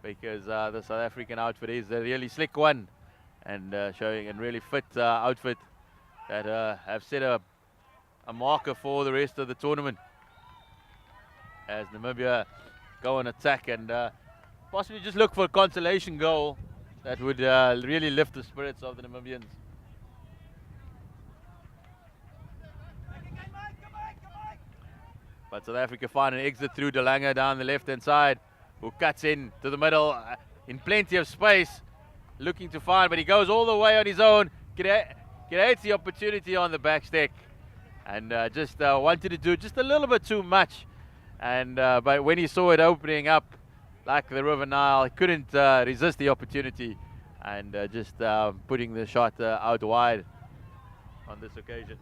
because the South African outfit is a really slick one, and showing a really fit outfit that have set a marker for the rest of the tournament, as Namibia go on attack and possibly just look for a consolation goal that would really lift the spirits of the Namibians. But South Africa find an exit through De Lange down the left-hand side, who cuts in to the middle in plenty of space, looking to find, but he goes all the way on his own, creates the opportunity on the back stick, and just wanted to do just a little bit too much. And but when he saw it opening up like the River Nile, he couldn't resist the opportunity, and just putting the shot out wide on this occasion.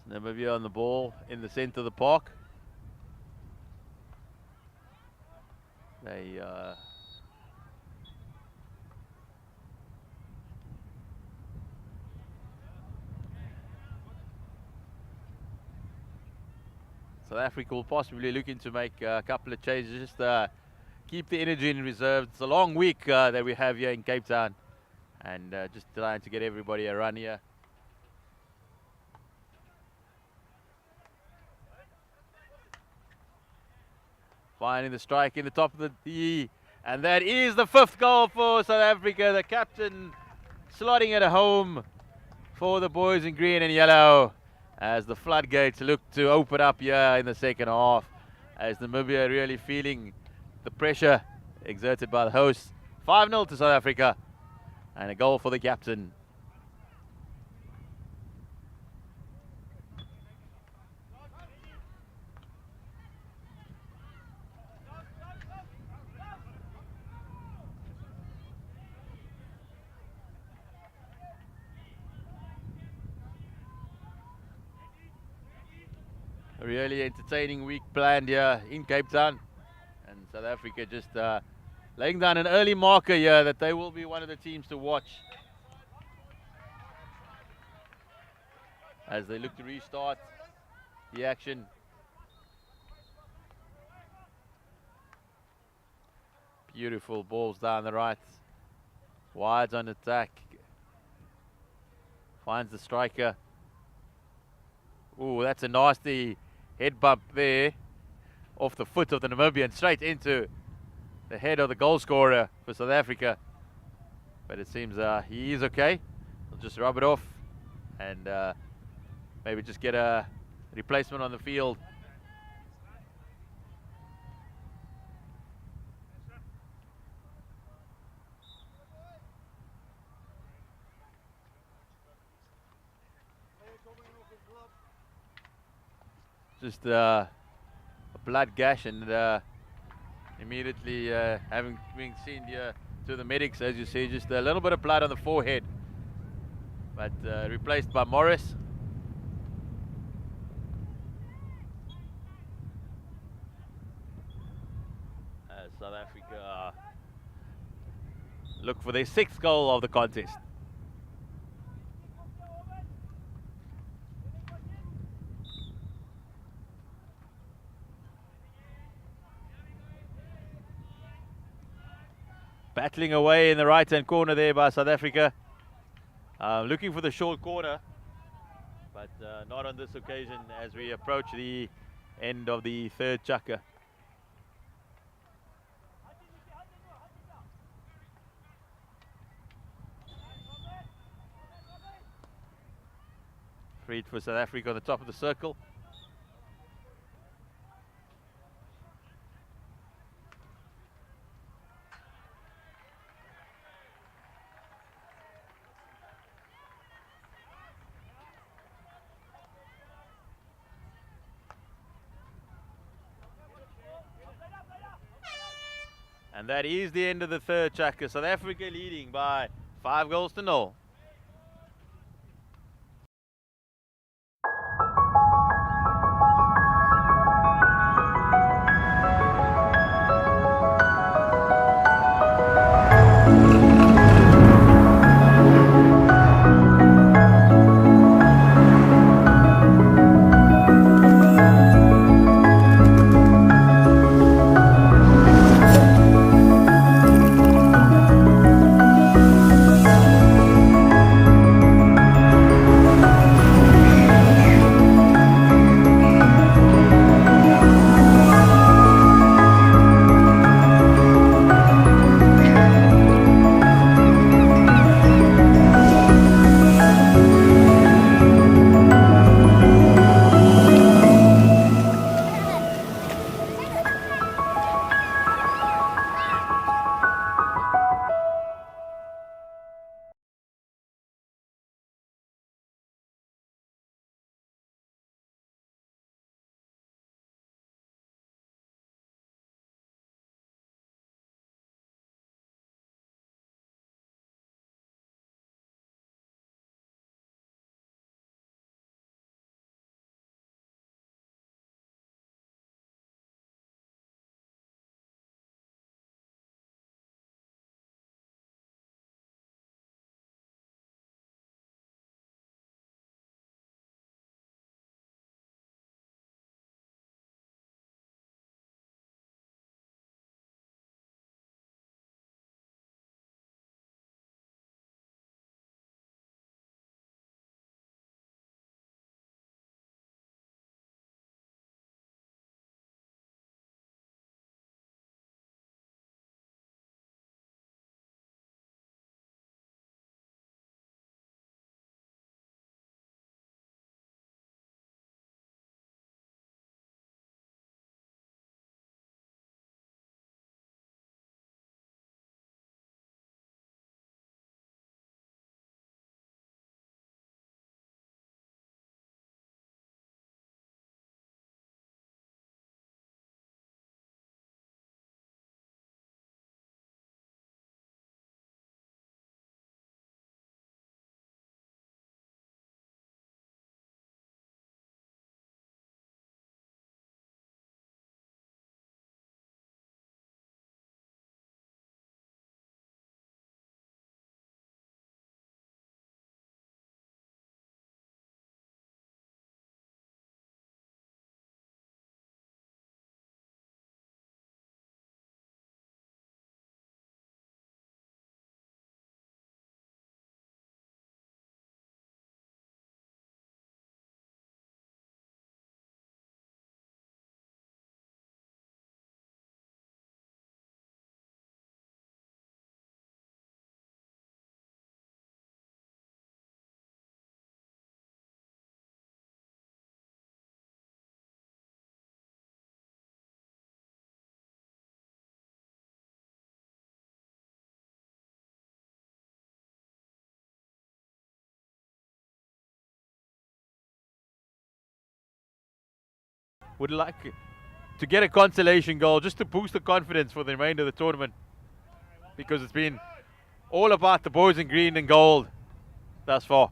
Namibia on the ball in the center of the park. They South Africa will possibly looking to make a couple of changes, just keep the energy in reserve. It's a long week that we have here in Cape Town, and just trying to get everybody a run here. Finding the strike in the top of the D, and that is the 5th goal for South Africa. The captain slotting it home for the boys in green and yellow, as the floodgates look to open up here in the second half, as Namibia really feeling the pressure exerted by the hosts. 5-0 to South Africa, and a goal for the captain. A really entertaining week planned here in Cape Town, and South Africa just laying down an early marker here that they will be one of the teams to watch as they look to restart the action. Beautiful balls down the right. Wides on attack. Finds the striker. Ooh, that's a nasty head bump there. Off the foot of the Namibian, straight into the head of the goal scorer for South Africa. But it seems he is okay. He'll just rub it off and maybe just get a replacement on the field. Just a blood gash, and immediately having been seen here to the medics, as you see, just a little bit of blood on the forehead, but replaced by Morris. South Africa look for their 6th goal of the contest. Battling away in the right-hand corner there by South Africa. Looking for the short corner, but not on this occasion as we approach the end of the 3rd chukka. Freed for South Africa on the top of the circle. And that is the end of the 3rd chukka. South Africa leading by 5 goals to 0. would like to get a consolation goal just to boost the confidence for the remainder of the tournament, because it's been all about the boys in green and gold thus far.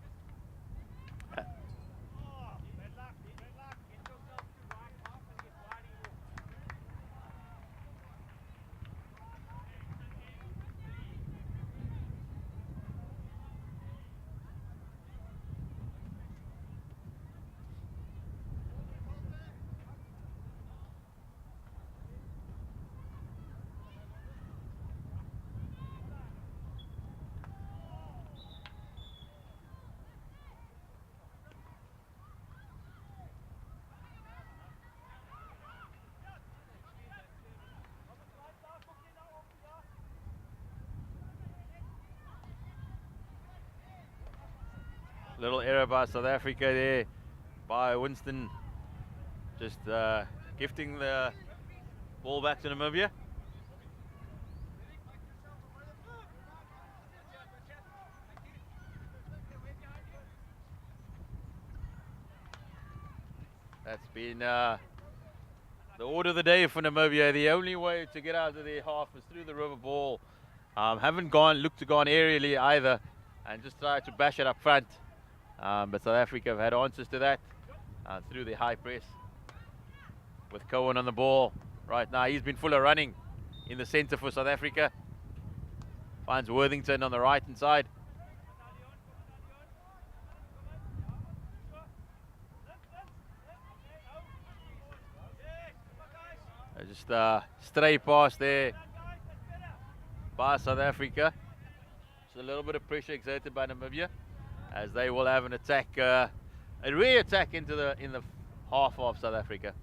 Little error by South Africa there, by Winston, just gifting the ball back to Namibia. That's been the order of the day for Namibia. The only way to get out of their half is through the river ball. Haven't looked to go on aerially either, and just tried to bash it up front. But South Africa have had answers to that through the high press. With Cohen on the ball right now. He's been full of running in the center for South Africa. Finds Worthington on the right-hand side. Just stray pass there by South Africa. Just a little bit of pressure exerted by Namibia, as they will have an attack, a re-attack in the half of South Africa.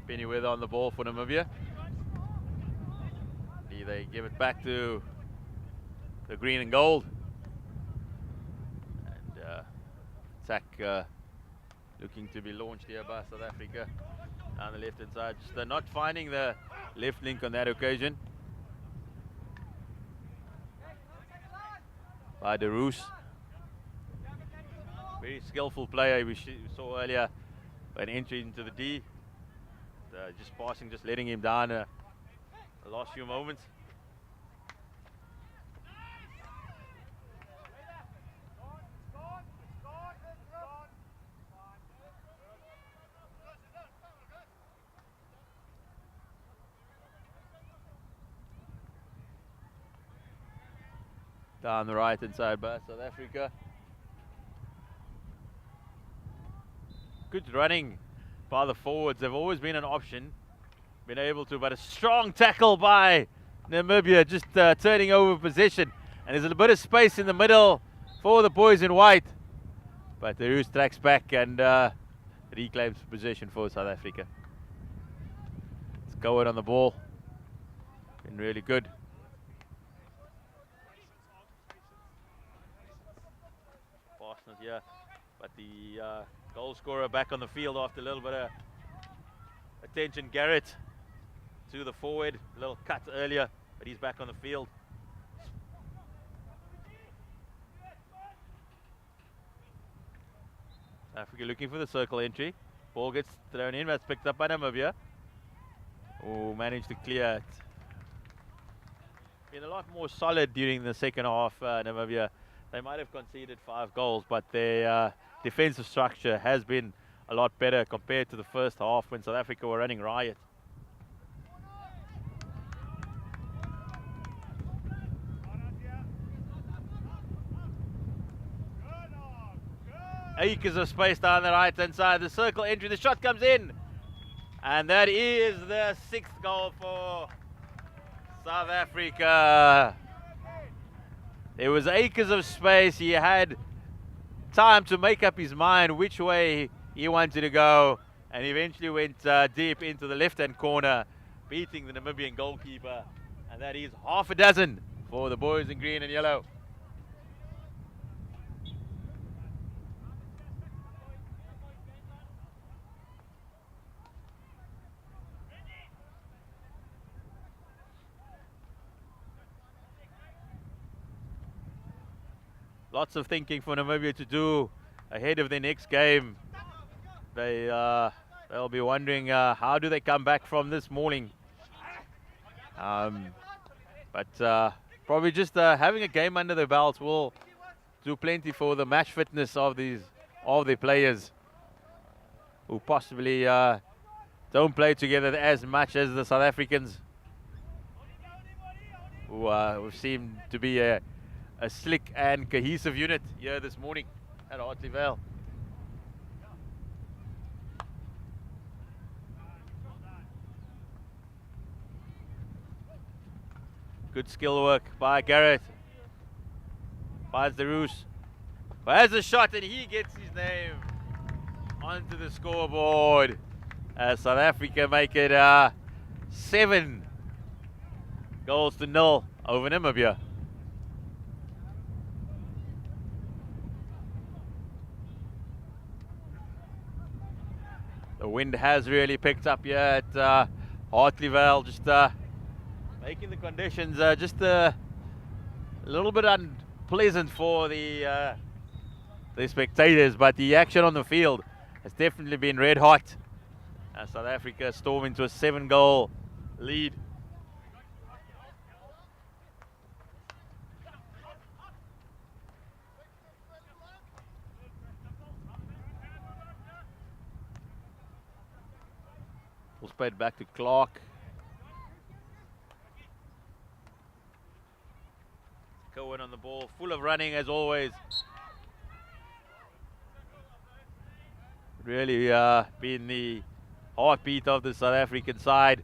Pennyweather on the ball for Namibia. They give it back to the green and gold, and attack looking to be launched here by South Africa down the left hand side. Just they're not finding the left link on that occasion by De Roos. Very skillful player we saw earlier, an entry into the D, just passing, just letting him down the last few moments. Down the right hand side by South Africa. Good running by the forwards. They've always been an option. Been able to, but a strong tackle by Namibia, just turning over possession. And there's a bit of space in the middle for the boys in white. But the Roos tracks back and reclaims possession for South Africa. Let's go on the ball. Been really good. Fastness here. But the goal scorer back on the field after a little bit of attention. Garrett to the forward, a little cut earlier, but he's back on the field. Africa looking for the circle entry. Ball gets thrown in, that's picked up by Namibia. Oh, managed to clear it. Been a lot more solid during the second half, Namibia. They might have conceded 5 goals, but their defensive structure has been a lot better compared to the first half when South Africa were running riot. Acres of space down the right hand side. The circle entry, the shot comes in, and that is the 6th goal for South Africa. There was acres of space. He had time to make up his mind which way he wanted to go, and eventually went deep into the left hand corner, beating the Namibian goalkeeper, and that is half a dozen for the boys in green and yellow. lots of thinking for Namibia to do ahead of their next game. They'll be wondering how do they come back from this morning. But probably just having a game under their belts will do plenty for the match fitness of their players, who possibly don't play together as much as the South Africans, who seem to be a slick and cohesive unit here this morning at Hartley Vale. Good skill work by Garrett. Finds the Roos. Has a shot and he gets his name onto the scoreboard. South Africa make it 7 goals to 0 over Namibia. The wind has really picked up here at Hartley Vale, just making the conditions just a little bit unpleasant for the spectators, but the action on the field has definitely been red hot. South Africa storm into a 7-goal lead. We'll spread back to Clark. Cohen on the ball, full of running as always. Really been the heartbeat of the South African side.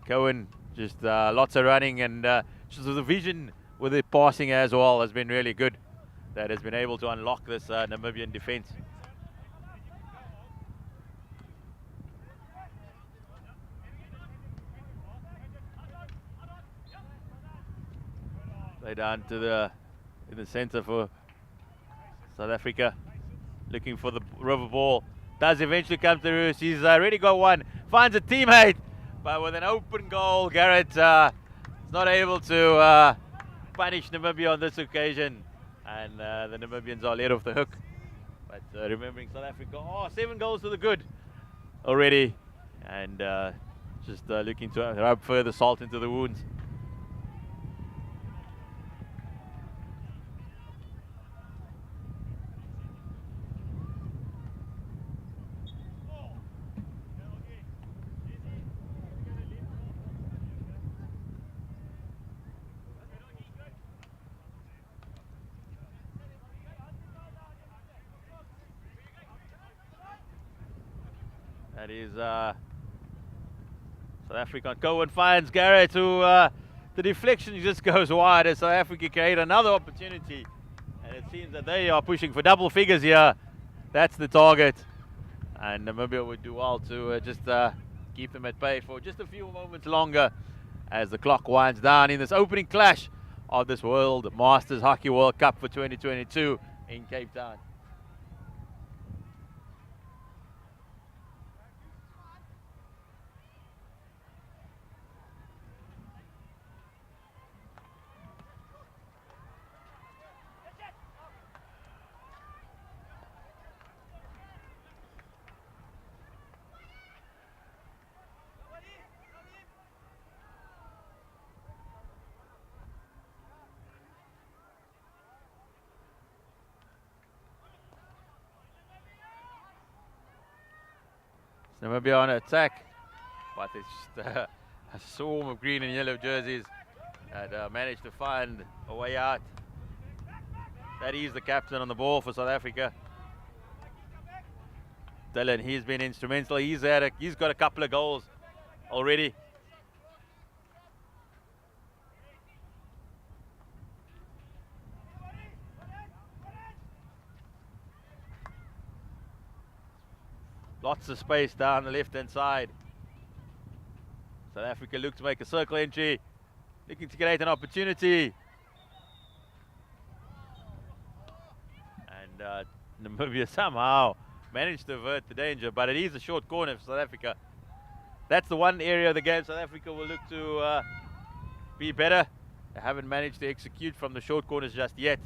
Cohen, just lots of running, and just the vision with the passing as well has been really good. That has been able to unlock this Namibian defense. Play down to in the center for South Africa, looking for the river ball. Does eventually come to Roos. He's already got one. Finds a teammate, but with an open goal, Garrett is not able to punish Namibia on this occasion, and the Namibians are let off the hook. But remembering South Africa, 7 goals to the good already, and just looking to rub further salt into the wounds. That is South Africa. Cohen finds Garrett, who the deflection just goes wide as South Africa create another opportunity. And it seems that they are pushing for double figures here. That's the target. And Namibia would do well to just keep them at bay for just a few moments longer as the clock winds down in this opening clash of this World Masters Hockey World Cup for 2022 in Cape Town. Namibia on attack, but it's just a swarm of green and yellow jerseys that managed to find a way out. That is the captain on the ball for South Africa. Dylan, he's been instrumental. He's got a couple of goals already. Lots of space down the left-hand side. South Africa look to make a circle entry, looking to create an opportunity. And Namibia somehow managed to avert the danger, but it is a short corner for South Africa. That's the one area of the game South Africa will look to be better. They haven't managed to execute from the short corners just yet.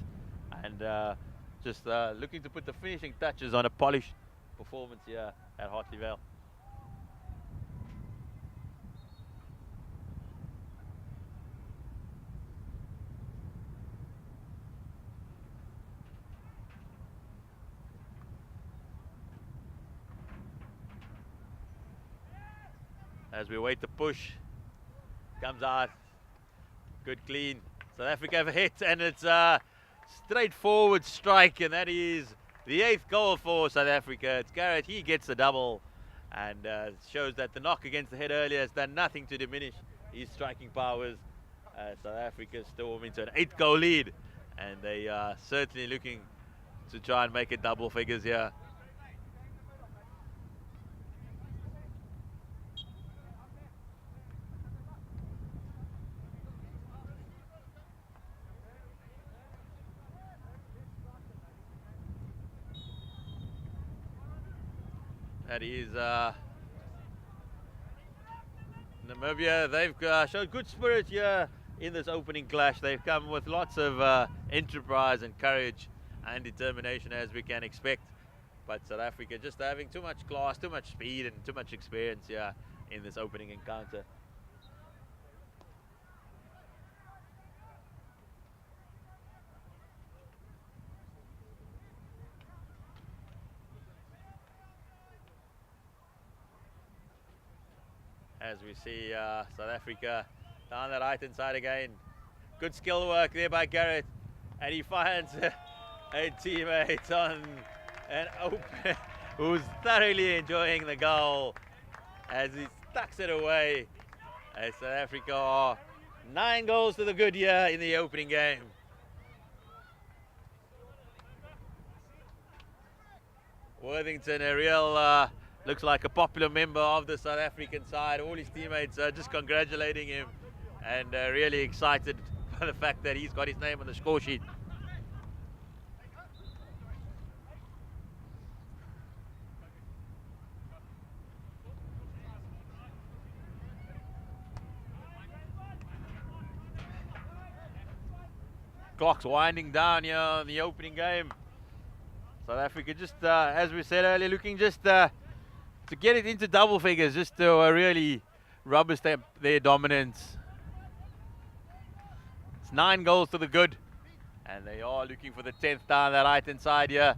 and just looking to put the finishing touches on a polished performance here at Hartley Vale. As we wait the push, comes out, good clean. South Africa have a hit, and it's a straightforward strike, and that is the 8th goal for South Africa. It's Garrett, he gets the double, and shows that the knock against the head earlier has done nothing to diminish his striking powers. South Africa storm into an 8-goal lead, and they are certainly looking to try and make it double figures here. That is Namibia. They've showed good spirit here in this opening clash. They've come with lots of enterprise and courage and determination, as we can expect. But South Africa just having too much class, too much speed, and too much experience here in this opening encounter. As we see South Africa down the right-hand side again. Good skill work there by Garrett. And he finds a teammate on an open who's thoroughly enjoying the goal as he tucks it away. As South Africa are 9 goals to the good here in the opening game. Worthington, a real looks like a popular member of the South African side. All his teammates are just congratulating him and really excited by the fact that he's got his name on the score sheet. Clock's winding down here in the opening game. South Africa just, as we said earlier, looking just to get it into double figures, just to really rubber stamp their dominance. It's 9 goals to the good, and they are looking for the 10th down the right-hand side here.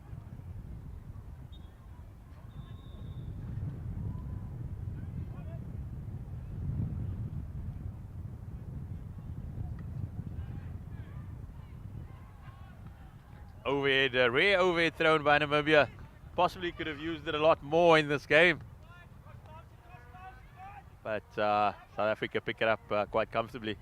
Overhead, a rare overhead thrown by Namibia. Possibly could have used it a lot more in this game. But South Africa pick it up quite comfortably.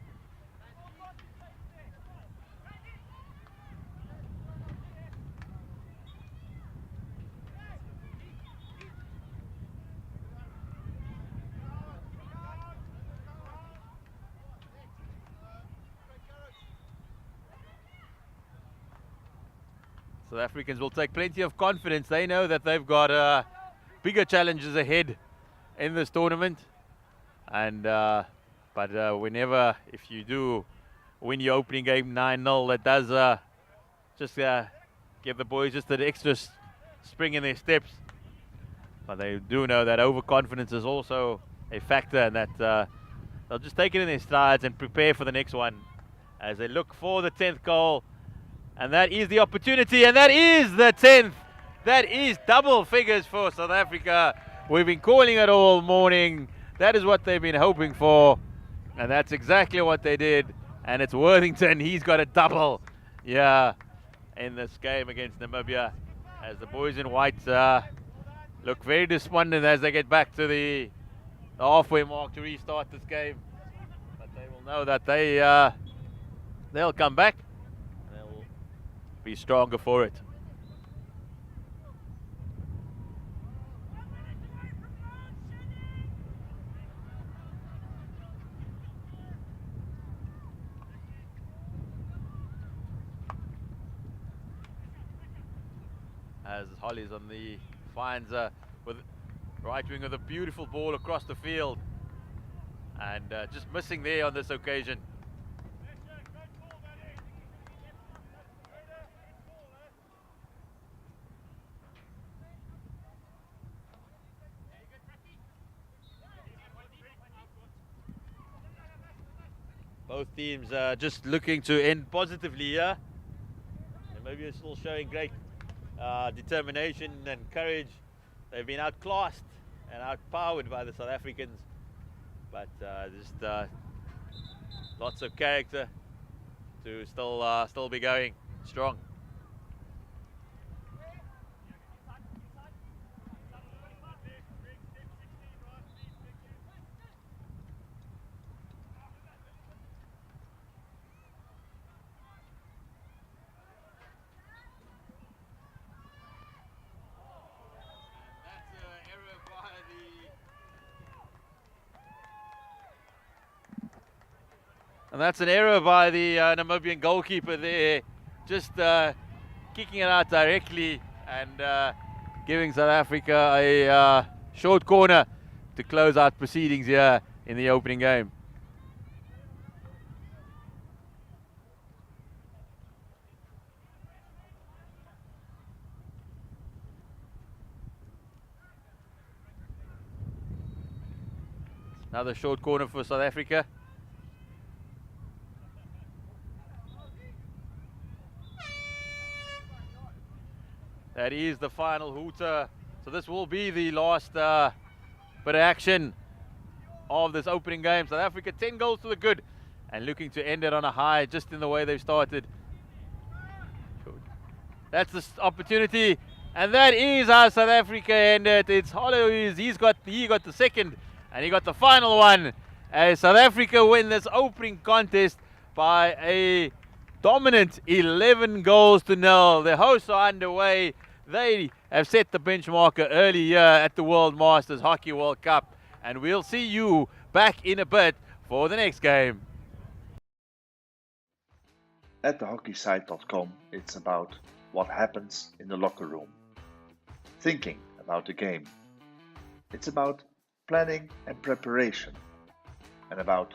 South Africans will take plenty of confidence. They know that they've got bigger challenges ahead in this tournament. And but whenever, if you do win your opening game 9-0, that does just give the boys just an extra spring in their steps. But they do know that overconfidence is also a factor, and that they'll just take it in their strides and prepare for the next one as they look for the 10th goal. And that is the opportunity, and that is the 10th. That is double figures for South Africa. We've been calling it all morning. That is what they've been hoping for, and that's exactly what they did. And it's Worthington. He's got a double, yeah, in this game against Namibia, as the boys in white look very despondent as they get back to the halfway mark to restart this game. But they will know that they'll come back. Be stronger for it. As Holly's on the finds with right wing with a beautiful ball across the field, and just missing there on this occasion. Both teams just looking to end positively here. Namibia is still showing great determination and courage. They've been outclassed and outpowered by the South Africans, but just lots of character to still be going strong. And that's an error by the Namibian goalkeeper there, just kicking it out directly and giving South Africa a short corner to close out proceedings here in the opening game. Another short corner for South Africa. That is the final hooter. So this will be the last bit of action of this opening game. South Africa 10 goals to the good and looking to end it on a high just in the way they've started. That's the opportunity, and that is how South Africa ended. It's Hollows. He got the second and he got the final one as South Africa win this opening contest by a dominant 11 goals to 0. The hosts are underway. They have set the benchmarker early here at the World Masters Hockey World Cup, and we'll see you back in a bit for the next game. At thehockeysite.com, it's about what happens in the locker room, thinking about the game. It's about planning and preparation, and about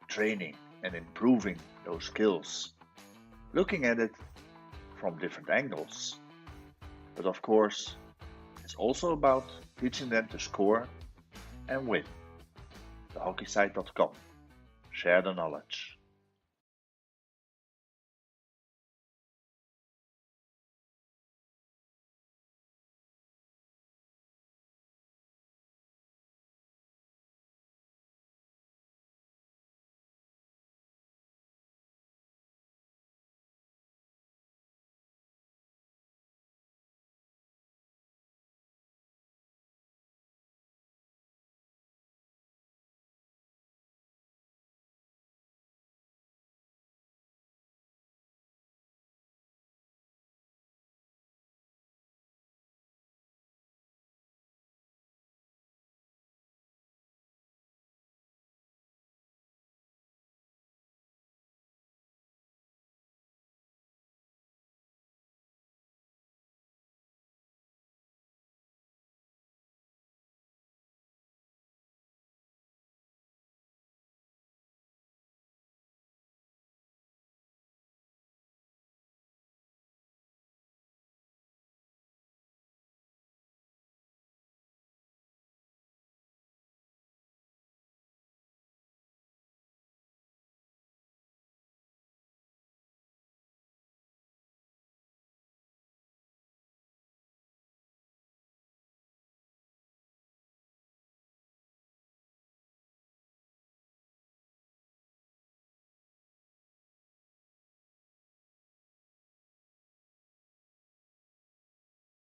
training and improving those skills, looking at it from different angles. But of course, it's also about teaching them to score and win. Thehockeysite.com. Share the knowledge.